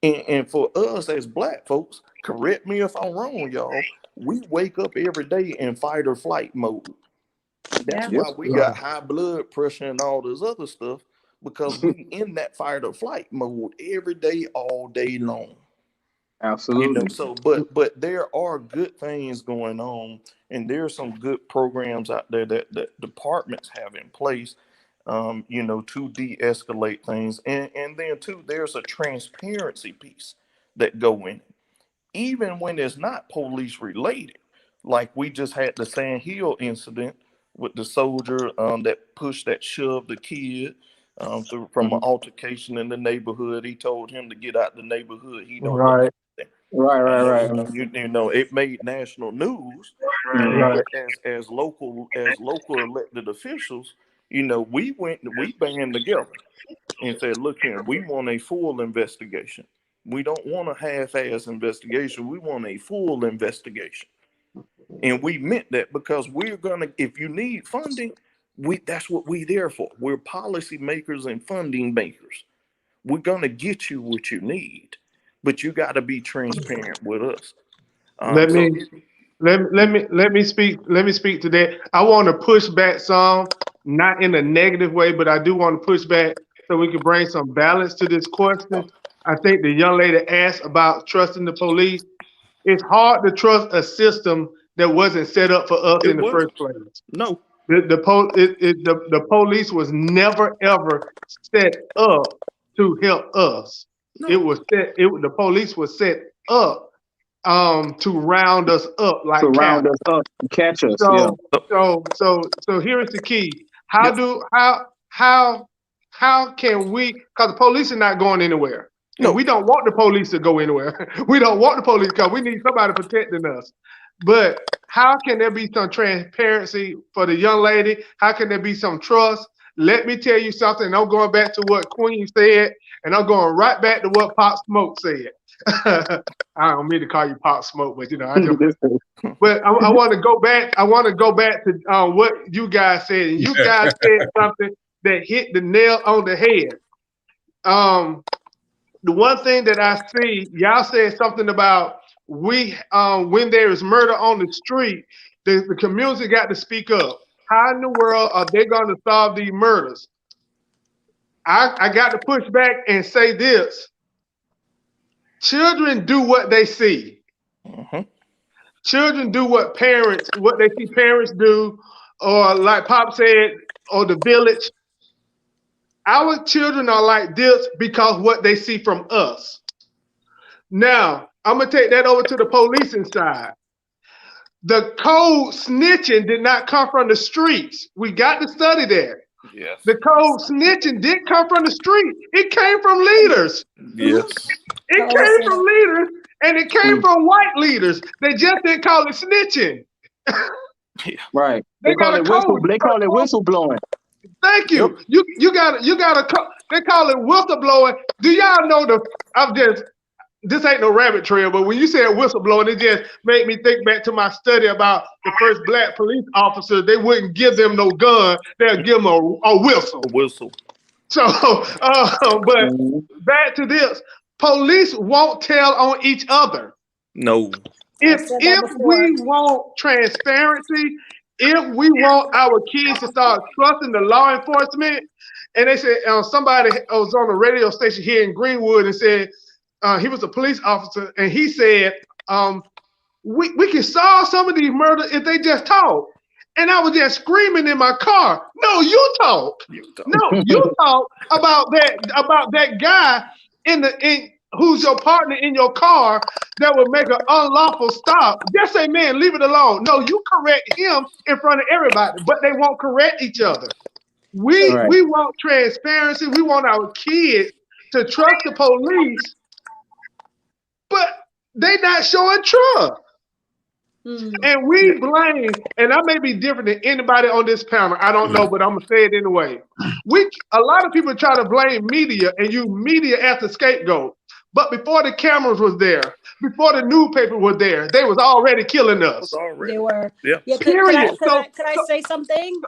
And for us as black folks, correct me if I'm wrong, y'all, we wake up every day in fight or flight mode. That's Yeah. why we got high blood pressure and all this other stuff, because we in that fight or flight mode every day, all day long. You know, Absolutely. so but there are good things going on, and there's some good programs out there that departments have in place, you know, to de-escalate things, and then too, there's a transparency piece that go in, even when it's not police related. Like we just had the Sand Hill incident with the soldier that shoved the kid from an altercation in the neighborhood. He told him to get out the neighborhood. He don't know Right. nothing. Right, right, right. You know, it made national news, Right. but as local elected officials, you know, we band together and said, look here, we want a full investigation. We don't want a half-ass investigation. We want a full investigation. And we meant that, because we're gonna, if you need funding, that's what we're there for. We're policy makers and funding makers. We're gonna get you what you need, but you got to be transparent with us. Let So me let me speak to that. I want to push back some, not in a negative way, but I do want to push back so we can bring some balance to this question. I think the young lady asked about trusting the police. It's hard to trust a system that wasn't set up for us it in the was first place. no, The police was never ever set up to help us. no, The police was set up to round us up To like round cattle. us up and catch us. Yeah. So here's the key. yeah, How can we, because the police are not going anywhere. And no. we don't want the police to go anywhere. We don't want the police, because we need somebody protecting us. But how can there be some transparency for the young lady? How can there be some trust? Let me tell you something. I'm going back to what Queen said, and I'm going right back to what Pop Smoke said. I don't mean to call you Pop Smoke, but you know, I just. But I want to go back. I want to go back to what you guys said, and you guys said something that hit the nail on the head. The one thing that I see, y'all said something about when there is murder on the street, the community got to speak up. How in the world are they going to solve these murders? I got to push back and say this. Children do what they see. Children do what they see parents do, or like Pop said, or the village. Our children are like this because what they see from us. Now, I'm going to take that over to the policing side. The code snitching did not come from the streets. We got to study that. Yes. The code snitching didn't come from the street. It came from leaders. Yes. It came from leaders, and it came from white leaders. They just didn't call it snitching. Right. They call it whistleblowing. Thank you. Yep. You got they call it whistleblowing. Do y'all know this ain't no rabbit trail, but when you said whistleblowing, it just made me think back to my study about the first black police officer. They wouldn't give them no gun. They'll give them a whistle. A whistle. So, but back to this. Police won't tell on each other. No. If we want transparency, if we want our kids to start trusting the law enforcement, and they said somebody was on a radio station here in Greenweod and said he was a police officer, and he said, we can solve some of these murders if they just talk. And I was just screaming in my car, no, you talk. No, you talk about that guy who's your partner in your car that would make an unlawful stop. Just say, man, leave it alone. No, you correct him in front of everybody, but they won't correct each other. We want transparency. We want our kids to trust the police, but they not showing trust. And we blame, and I may be different than anybody on this panel. I don't know, but I'm gonna say it anyway. A lot of people try to blame media and use media as a scapegoat. But before the cameras was there, before the newspaper was there, they was already killing us. They were. Yeah. Could I say something?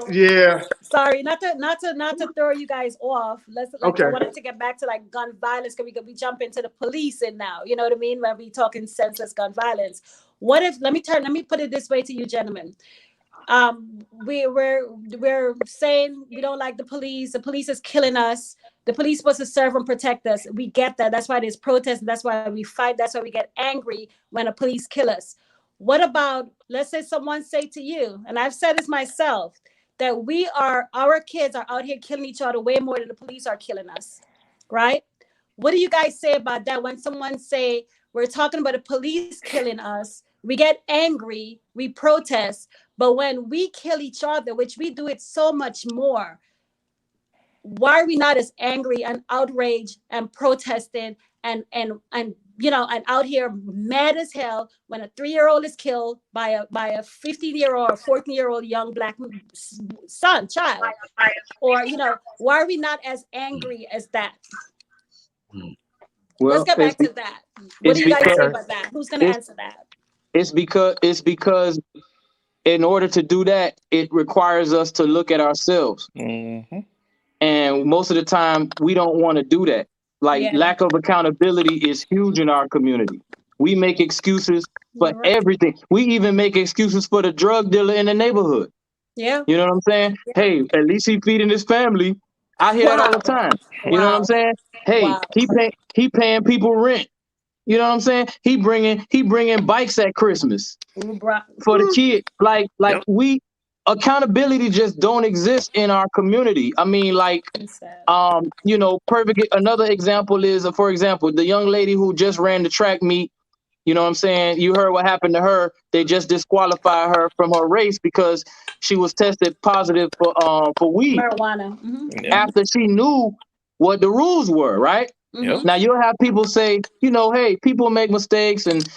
Yeah. Sorry, not to throw you guys off. Okay. I wanted to get back to like gun violence because we jump into the policing now. You know what I mean? When we talking senseless gun violence. What if let me put it this way to you gentlemen. We're saying we don't like the police. The police is killing us. The police supposed to serve and protect us. We get that. That's why there's protests. That's why we fight. That's why we get angry when the police kill us. What about, let's say someone say to you, and I've said this myself, that our kids are out here killing each other way more than the police are killing us, right? What do you guys say about that when someone say, we're talking about the police killing us, we get angry, we protest, but when we kill each other, which we do it so much more, why are we not as angry and outraged and protesting and out here mad as hell when a 3-year-old is killed by a 15-year-old or 14-year-old young black child? Or, why are we not as angry as that? Well, let's get back to that. What do you guys say about that? Who's going to answer that? It's because in order to do that, it requires us to look at ourselves. Mm-hmm. And most of the time, we don't want to do that. Lack of accountability is huge in our community. We make excuses for everything. We even make excuses for the drug dealer in the neighborhood. Yeah. You know what I'm saying? Yeah. Hey, at least he feeding his family. I hear that all the time. You know what I'm saying? Hey, he paying people rent. You know what I'm saying? He bringing bikes at Christmas for the kid. Accountability just don't exist in our community. I mean, perfect. Another example is, for example, the young lady who just ran the track meet. You know what I'm saying? You heard what happened to her. They just disqualified her from her race because she was tested positive for weed. Marijuana. Mm-hmm. After she knew what the rules were, right? Mm-hmm. Now you'll have people say, hey, people make mistakes and,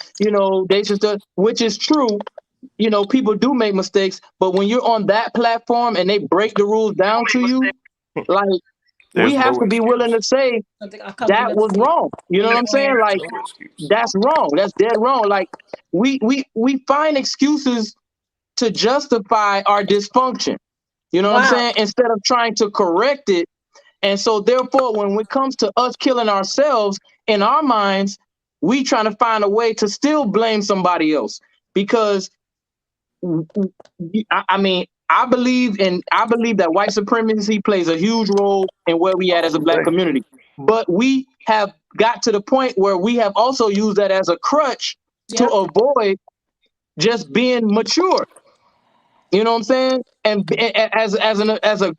they should, which is true. People do make mistakes, but when you're on that platform and they break the rules down to you, we have to be willing to say that was wrong. You know what I'm saying? That's wrong. That's dead wrong. We find excuses to justify our dysfunction. You know what I'm saying? Instead of trying to correct it. And so therefore, when it comes to us killing ourselves, in our minds, we trying to find a way to still blame somebody else. Because I believe that white supremacy plays a huge role in where we at as a black community. But we have got to the point where we have also used that as a crutch to avoid just being mature. You know what I'm saying? And as a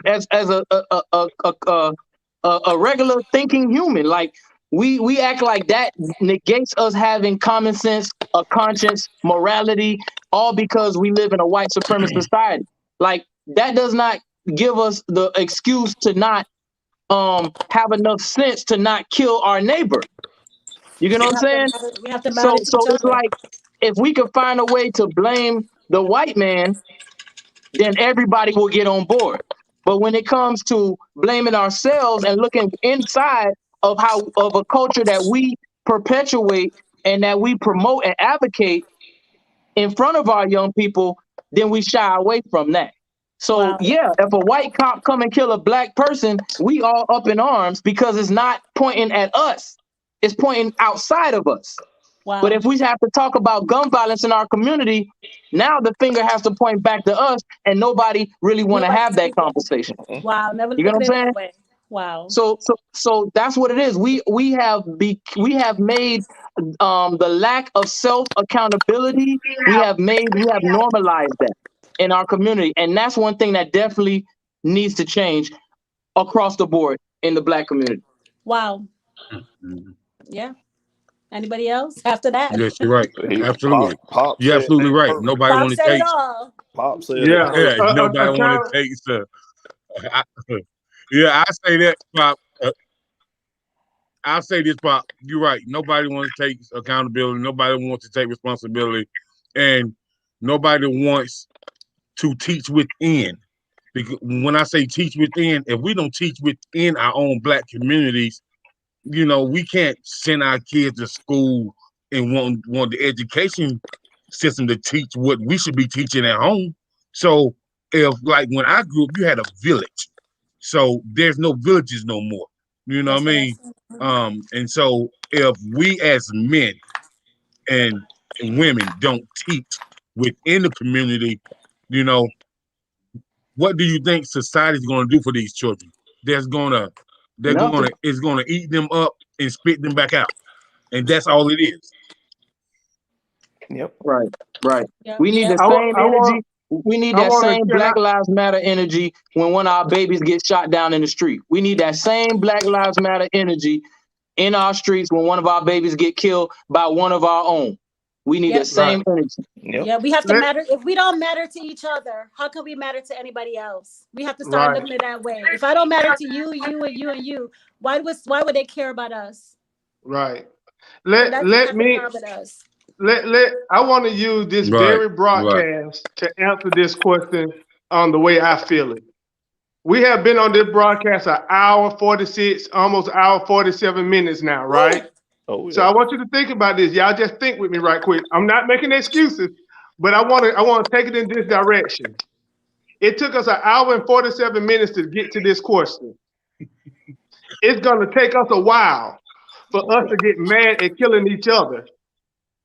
regular thinking human, we act like that negates us having common sense, a conscience, morality, all because we live in a white supremacist society. That does not give us the excuse to not have enough sense to not kill our neighbor. You know what I'm saying? We have to so it's like, if we could find a way to blame the white man, then everybody will get on board. But when it comes to blaming ourselves and looking inside of a culture that we perpetuate and that we promote and advocate in front of our young people, then we shy away from that. So if a white cop come and kill a black person, we all up in arms because it's not pointing at us. It's pointing outside of us. Wow. But if we have to talk about gun violence in our community, now the finger has to point back to us, and nobody really want to have that conversation. Wow, never you know what I'm saying? Wow. So that's what it is. We have made the lack of self accountability. We have normalized that in our community, and that's one thing that definitely needs to change across the board in the Black community. Wow. Yeah. Anybody else after that? Yes, you're right. Absolutely. Popp You're said absolutely that right. perfect. Nobody Bob want to said it take. all. Popp said it Yeah. perfect. Nobody want to take. Yeah, I say that, Pop. I'll say this, Pop. You're right. Nobody wants to take accountability. Nobody wants to take responsibility, and nobody wants to teach within. Because when I say teach within, if we don't teach within our own Black communities, we can't send our kids to school and want the education system to teach what we should be teaching at home. So if, like, when I grew up, you had a village. So there's no villages no more. You know what I mean? And so if we as men and women don't teach within the community, what do you think society's going to do for these children? It's going to eat them up and spit them back out, and that's all it is. Yep. Right. Yep. We need the same energy. We need that same Black Lives Matter energy when one of our babies gets shot down in the street. We need that same Black Lives Matter energy in our streets when one of our babies get killed by one of our own. We need the same energy. Yep. Yeah, we have to matter. If we don't matter to each other, how can we matter to anybody else? We have to start looking at it that way. If I don't matter to you, you and you and you, why would they care about us? Right. I want to use this very broadcast to answer this question on the way I feel it. We have been on this broadcast an hour 46, almost an hour 47 minutes now, right? Oh, yeah. So I want you to think about this. Y'all just think with me right quick. I'm not making excuses, but I want to take it in this direction. It took us an hour and 47 minutes to get to this question. It's going to take us a while for us to get mad at killing each other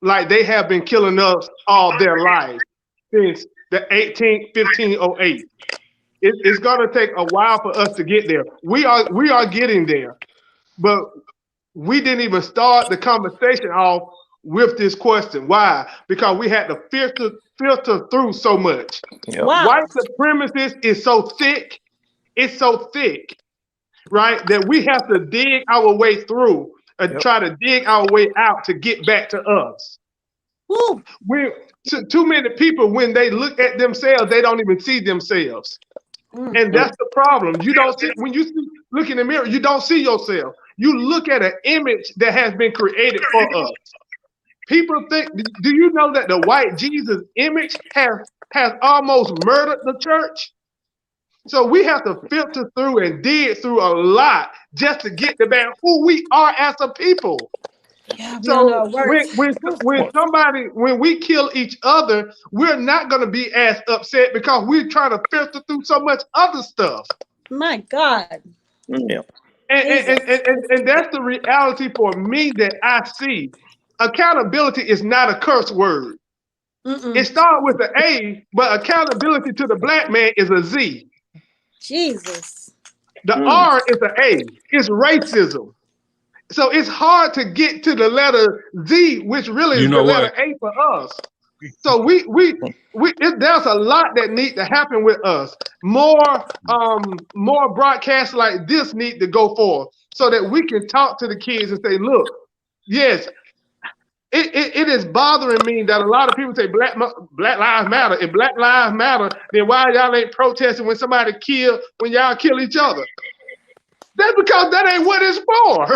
like they have been killing us all their life since the 1508. It's going to take a while for us to get there. We are getting there, but we didn't even start the conversation off with this question. Why? Because we had to filter through so much. Yep. Wow. White supremacy is so thick. It's so thick, right, that we have to dig our way through and try to dig our way out to get back to us. Woo. Too many people, when they look at themselves, they don't even see themselves. And that's the problem. You don't see, when you look in the mirror, you don't see yourself. You look at an image that has been created for us. People think, do you know that the white Jesus image has almost murdered the church? So we have to filter through and dig through a lot just to get to back who we are as a people. Yeah, so when we kill each other, we're not going to be as upset because we're trying to filter through so much other stuff. My God. Yeah. And that's the reality for me that I see. Accountability is not a curse word. It starts with an A, but accountability to the Black man is a Z. Jesus. The R is an A. It's racism. So it's hard to get to the letter Z, which really is the letter A for us. So there's a lot that needs to happen with us. More broadcasts like this need to go forth so that we can talk to the kids and say, look, yes, it is bothering me that a lot of people say Black Lives Matter. If Black Lives Matter, then why y'all ain't protesting when somebody when y'all kill each other? That's because that ain't what it's for.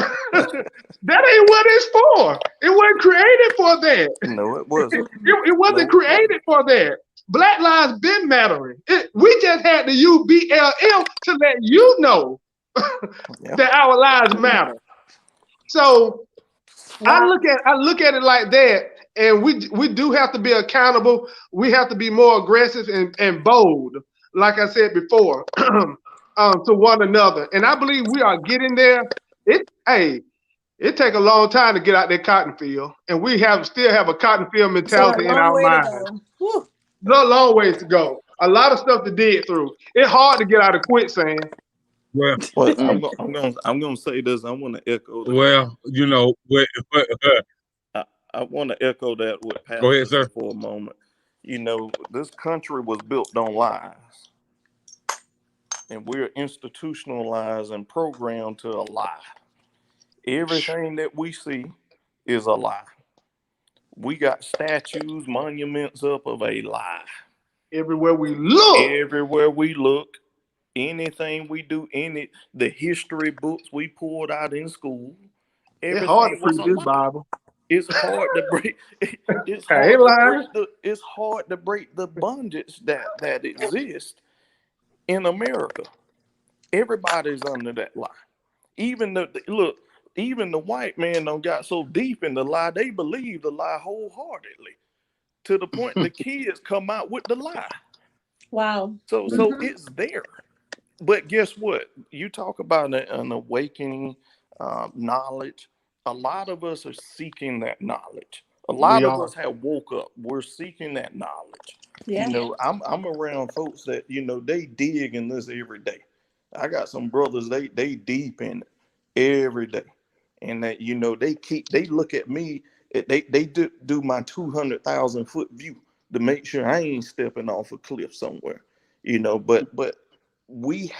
That ain't what it's for. It wasn't created for that. No, it wasn't. It wasn't created for that. Black lives been mattering. We just had to use BLM to let you know that our lives matter. So I look at it like that, and we do have to be accountable. We have to be more aggressive and bold, like I said before. To one another, and I believe we are getting there. It take a long time to get out that cotton field, and we still have a cotton field mentality in our minds. Long ways to go. A lot of stuff to dig through. It's hard to get out of quicksand. Well, Well, I'm gonna say this. I want to echo that. well, I want to echo that with go ahead, Pastor sir. for a moment. This country was built on lies, and we're institutionalized and programmed to a lie. Everything that we see is a lie. We got statues, monuments up of a lie. Everywhere we look, Everywhere we look, anything we do, the history books we pulled out in school, it's hard to everything was preach a this lie. Bible. It's hard to break. It's I ain't hard to lying. break the. It's hard to break the bondage that exists in America. Everybody's under that lie. Even the white man don't got so deep in the lie. They believe the lie wholeheartedly to the point the kids come out with the lie. Wow. So it's there. But guess what? You talk about an awakening, knowledge. A lot of us are seeking that knowledge. A lot We of are. us have woke up. We're seeking that knowledge. Yeah. I'm around folks that they dig in this every day. I got some brothers they deep in it every day, and that they look at me. They do my 200,000-foot view to make sure I ain't stepping off a cliff somewhere. But we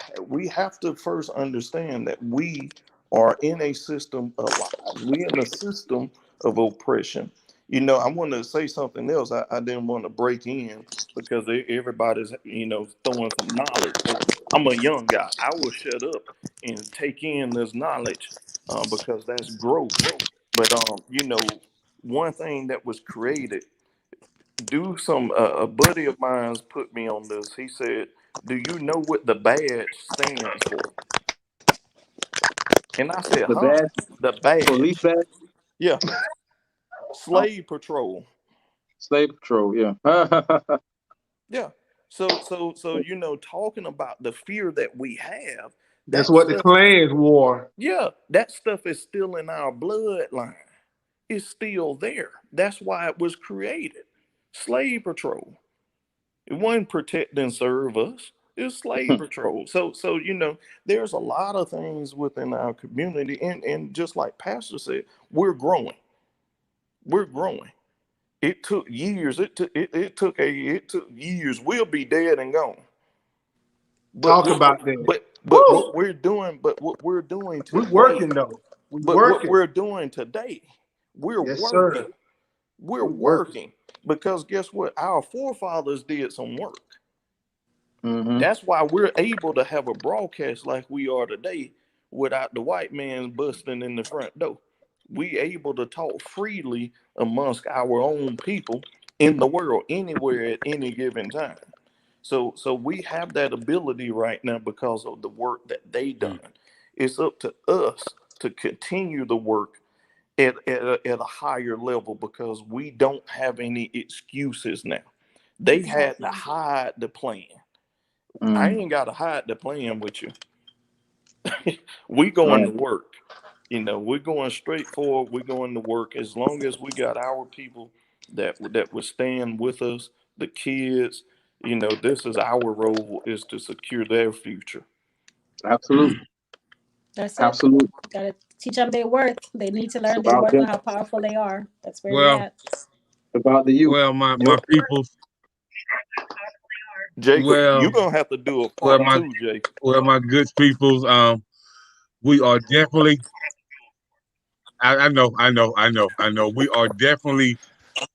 have to first understand that we are in a system of lies. We in a system of oppression. I want to say something else. I didn't want to break in because everybody's throwing some knowledge. But I'm a young guy. I will shut up and take in this knowledge because that's growth. But one thing that was created. A buddy of mine's put me on this. He said, "Do you know what the badge stands for?" And I said, The "Huh? badge, The police badge? badge, Yeah, slave patrol. slave patrol. Yeah. Yeah. So talking about the fear that we have, That's that what the stuff. clans wore. Yeah, that stuff is still in our bloodline. It's still there. That's why it was created. Slave patrol. It wasn't protect and serve us. It's slave patrol. So there's a lot of things within our community, and just like Pastor said, we're growing. We're growing. It took years. It took years. We'll be dead and gone. But Talk about that. but Woo! what we're doing, We today, working though. We but what working. we're doing today, we're Yes, working. sir. We're We working. working because guess what? Our forefathers did some work. Mm-hmm. That's why we're able to have a broadcast like we are today without the white man busting in the front door. We able to talk freely amongst our own people in the world, anywhere at any given time. So we have that ability right now because of the work that they done. It's up to us to continue the work at a higher level because we don't have any excuses now. They had to hide the plan. I ain't got to hide the plan with you. We going to work. We're going straight forward. We're going to work as long as we got our people that would stand with us, the kids. This is our role is to secure their future. Absolutely. That's it. Absolutely. Gotta teach them their worth. They need to It's learn their about worth them. and how powerful they are. That's where Well, we're at. It's about the youth. well, my peoples. Jacob, Well, you're gonna have to do a well, part two, Jacob. well, my good peoples. We are definitely. I know. We are definitely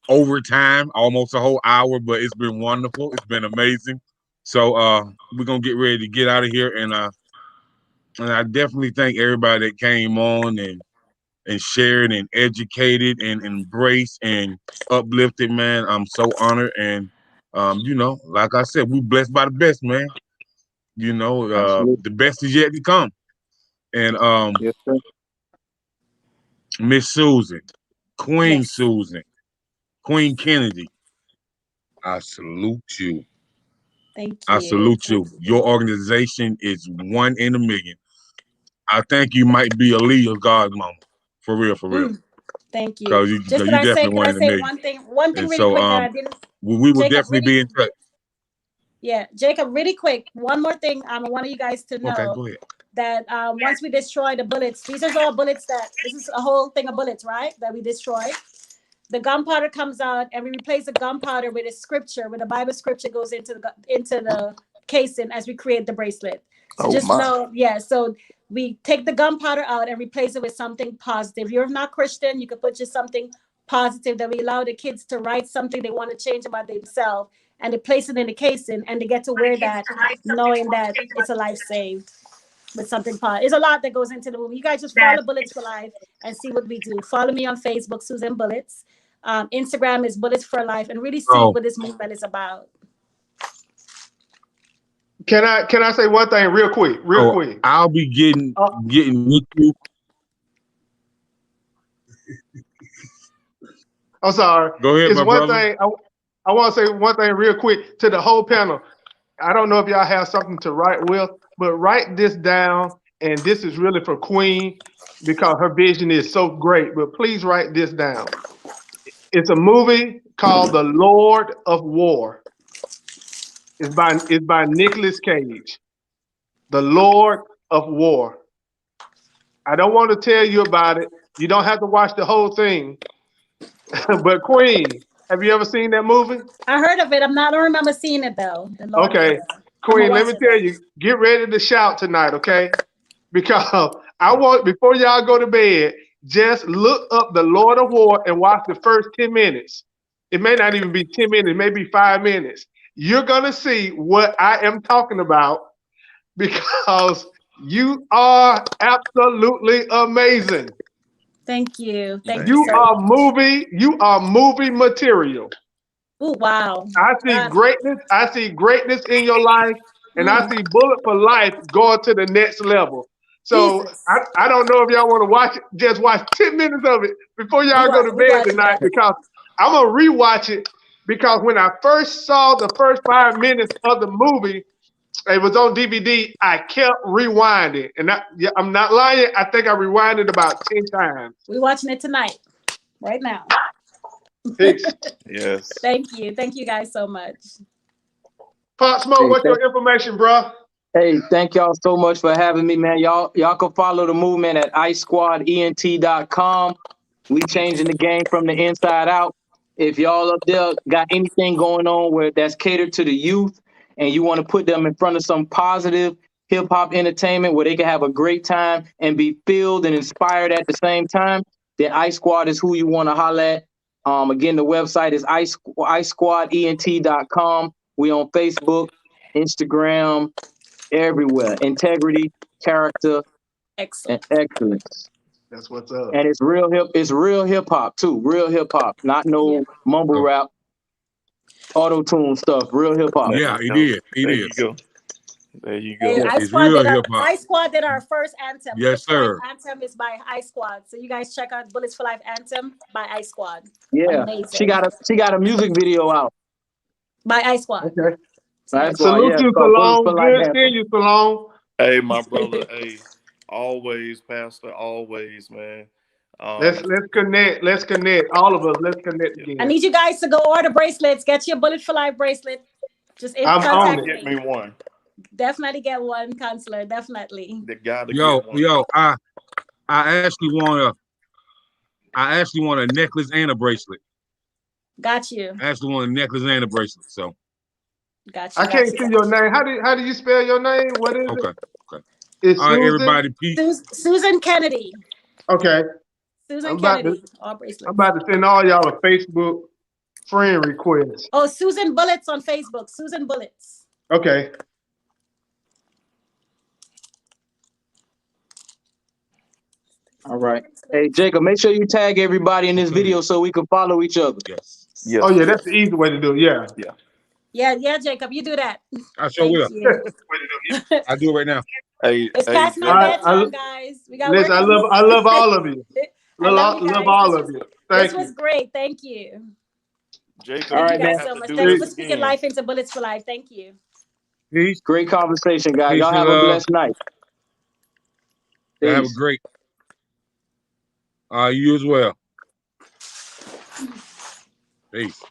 over time, almost a whole hour, but it's been wonderful. It's been amazing. So we're gonna get ready to get out of here, and I definitely thank everybody that came on and shared and educated and embraced and uplifted, man. I'm so honored, and like I said, we blessed by the best, man. Absolutely. The best is yet to come. And Yes, sir. Miss Susan, Queen Yes. Susan, Queen Kennedy, I salute you. Thank I you. salute you. Your organization is one in a million. I think you might be Aaliyah's godmama. For real, for real. Thank you. Because you definitely Could one I in a say million. one thing And really so quick that I didn't? we will Jacob, definitely be in touch. Yeah, Jacob, really quick. One more thing I want you guys to know. Okay, go ahead. that once we destroy the bullets, these are all bullets this is a whole thing of bullets, right? That we destroy. The gunpowder comes out, and we replace the gunpowder with a scripture, with a Bible scripture goes into the casing as we create the bracelet. So just know, so we take the gunpowder out and replace it with something positive. If you're not Christian, you can put just something positive that we allow the kids to write something they want to change about themselves, and they place it in the casing, and they get to wear that knowing that it's a life saved with something positive. There's a lot that goes into the movie. You guys just follow Bullets for Life and see what we do. Follow me on Facebook, Susan Bullets. Instagram is Bullets for Life, and really see what this movement is about. Can I say one thing real quick? Quick. I'll be getting with you. I'm sorry. Go ahead, my brother. Thing I want to say one thing real quick to the whole panel. I don't know if y'all have something to write with, but write this down. And this is really for Queen because her vision is so great. But please write this down. It's a movie called The Lord of War. It's by Nicolas Cage. The Lord of War. I don't want to tell you about it. You don't have to watch the whole thing. But Queen, have you ever seen that movie? I heard of it. I don't remember seeing it though. Okay. Queen, let me tell you, get ready to shout tonight, okay? Because I want, before y'all go to bed, just look up The Lord of War and watch the first 10 minutes. It may not even be 10 minutes, maybe 5 minutes. You're going to see what I am talking about because you are absolutely amazing. Thank you. Thank you. You You are movie material. Oh, wow. I see greatness. I see greatness in your life, and I see Bullet for Life going to the next level. So I don't know if y'all want to watch it. Just watch 10 minutes of it before y'all go to bed tonight because I'm going to rewatch it because when I first saw the first 5 minutes of the movie, it was on DVD, I kept rewinding. And I'm not lying. I think I rewinded about 10 times. We're watching it tonight, right now. Peace. Yes. Thank you. Thank you guys so much. Pop Smoke, what's your information, bro? Hey, thank y'all so much for having me, man. Y'all can follow the movement at IceSquadENT.com. We changing the game from the inside out. If y'all up there got anything going on where that's catered to the youth and you want to put them in front of some positive hip hop entertainment where they can have a great time and be filled and inspired at the same time, then Ice Squad is who you want to holler at. Again, the website is IceSquadENT.com. We on Facebook, Instagram, everywhere. Integrity, character, and excellence. That's what's up. And it's real hip hop too. Real hip hop. Not no mumble rap, auto-tune stuff. Real hip hop. Yeah, it is. It is. There you go. Hey, it's real hip hop. Ice Squad did our first anthem. Yes, sir. Anthem is by Ice Squad. So you guys check out Bullets for Life anthem by Ice Squad. Yeah. Amazing. She got a music video out. By Ice Squad. Okay. Salute you, Sloan. Good seeing you, Sloan. Hey, my brother. Hey, always, Pastor. Always, man. Let's connect. Let's connect. All of us. Let's connect again. I need you guys to go order bracelets. Get your Bullet for Life bracelet. Just contact me. Get me one. Definitely get one, Counselor. Definitely. Yo, I actually want a necklace and a bracelet. Got you. I actually want a necklace and a bracelet. So. Got you. I can't see your name. How do you spell your name? What is it? Okay. It's all right, Susan? everybody. Peace. Susan Kennedy. Okay. Susan Kennedy. All bracelets. I'm about to send all y'all a Facebook friend request. Oh, Susan Bullets on Facebook. Susan Bullets. Okay. All right. Hey, Jacob, make sure you tag everybody in this video so we can follow each other. Yes. Oh, yeah, that's the easy way to do it. Yeah, Jacob, you do that. I sure will. I do it right now. Hey, it's past my bedtime, guys. We got listen, I love all of you. love all of you. This was great. Thank you. Jacob, Thank you guys so much. Thank you for speaking life into Bullets for Life. Thank you. Peace. Great conversation, guys. Y'all have a blessed night. Have a great. You as well. Peace.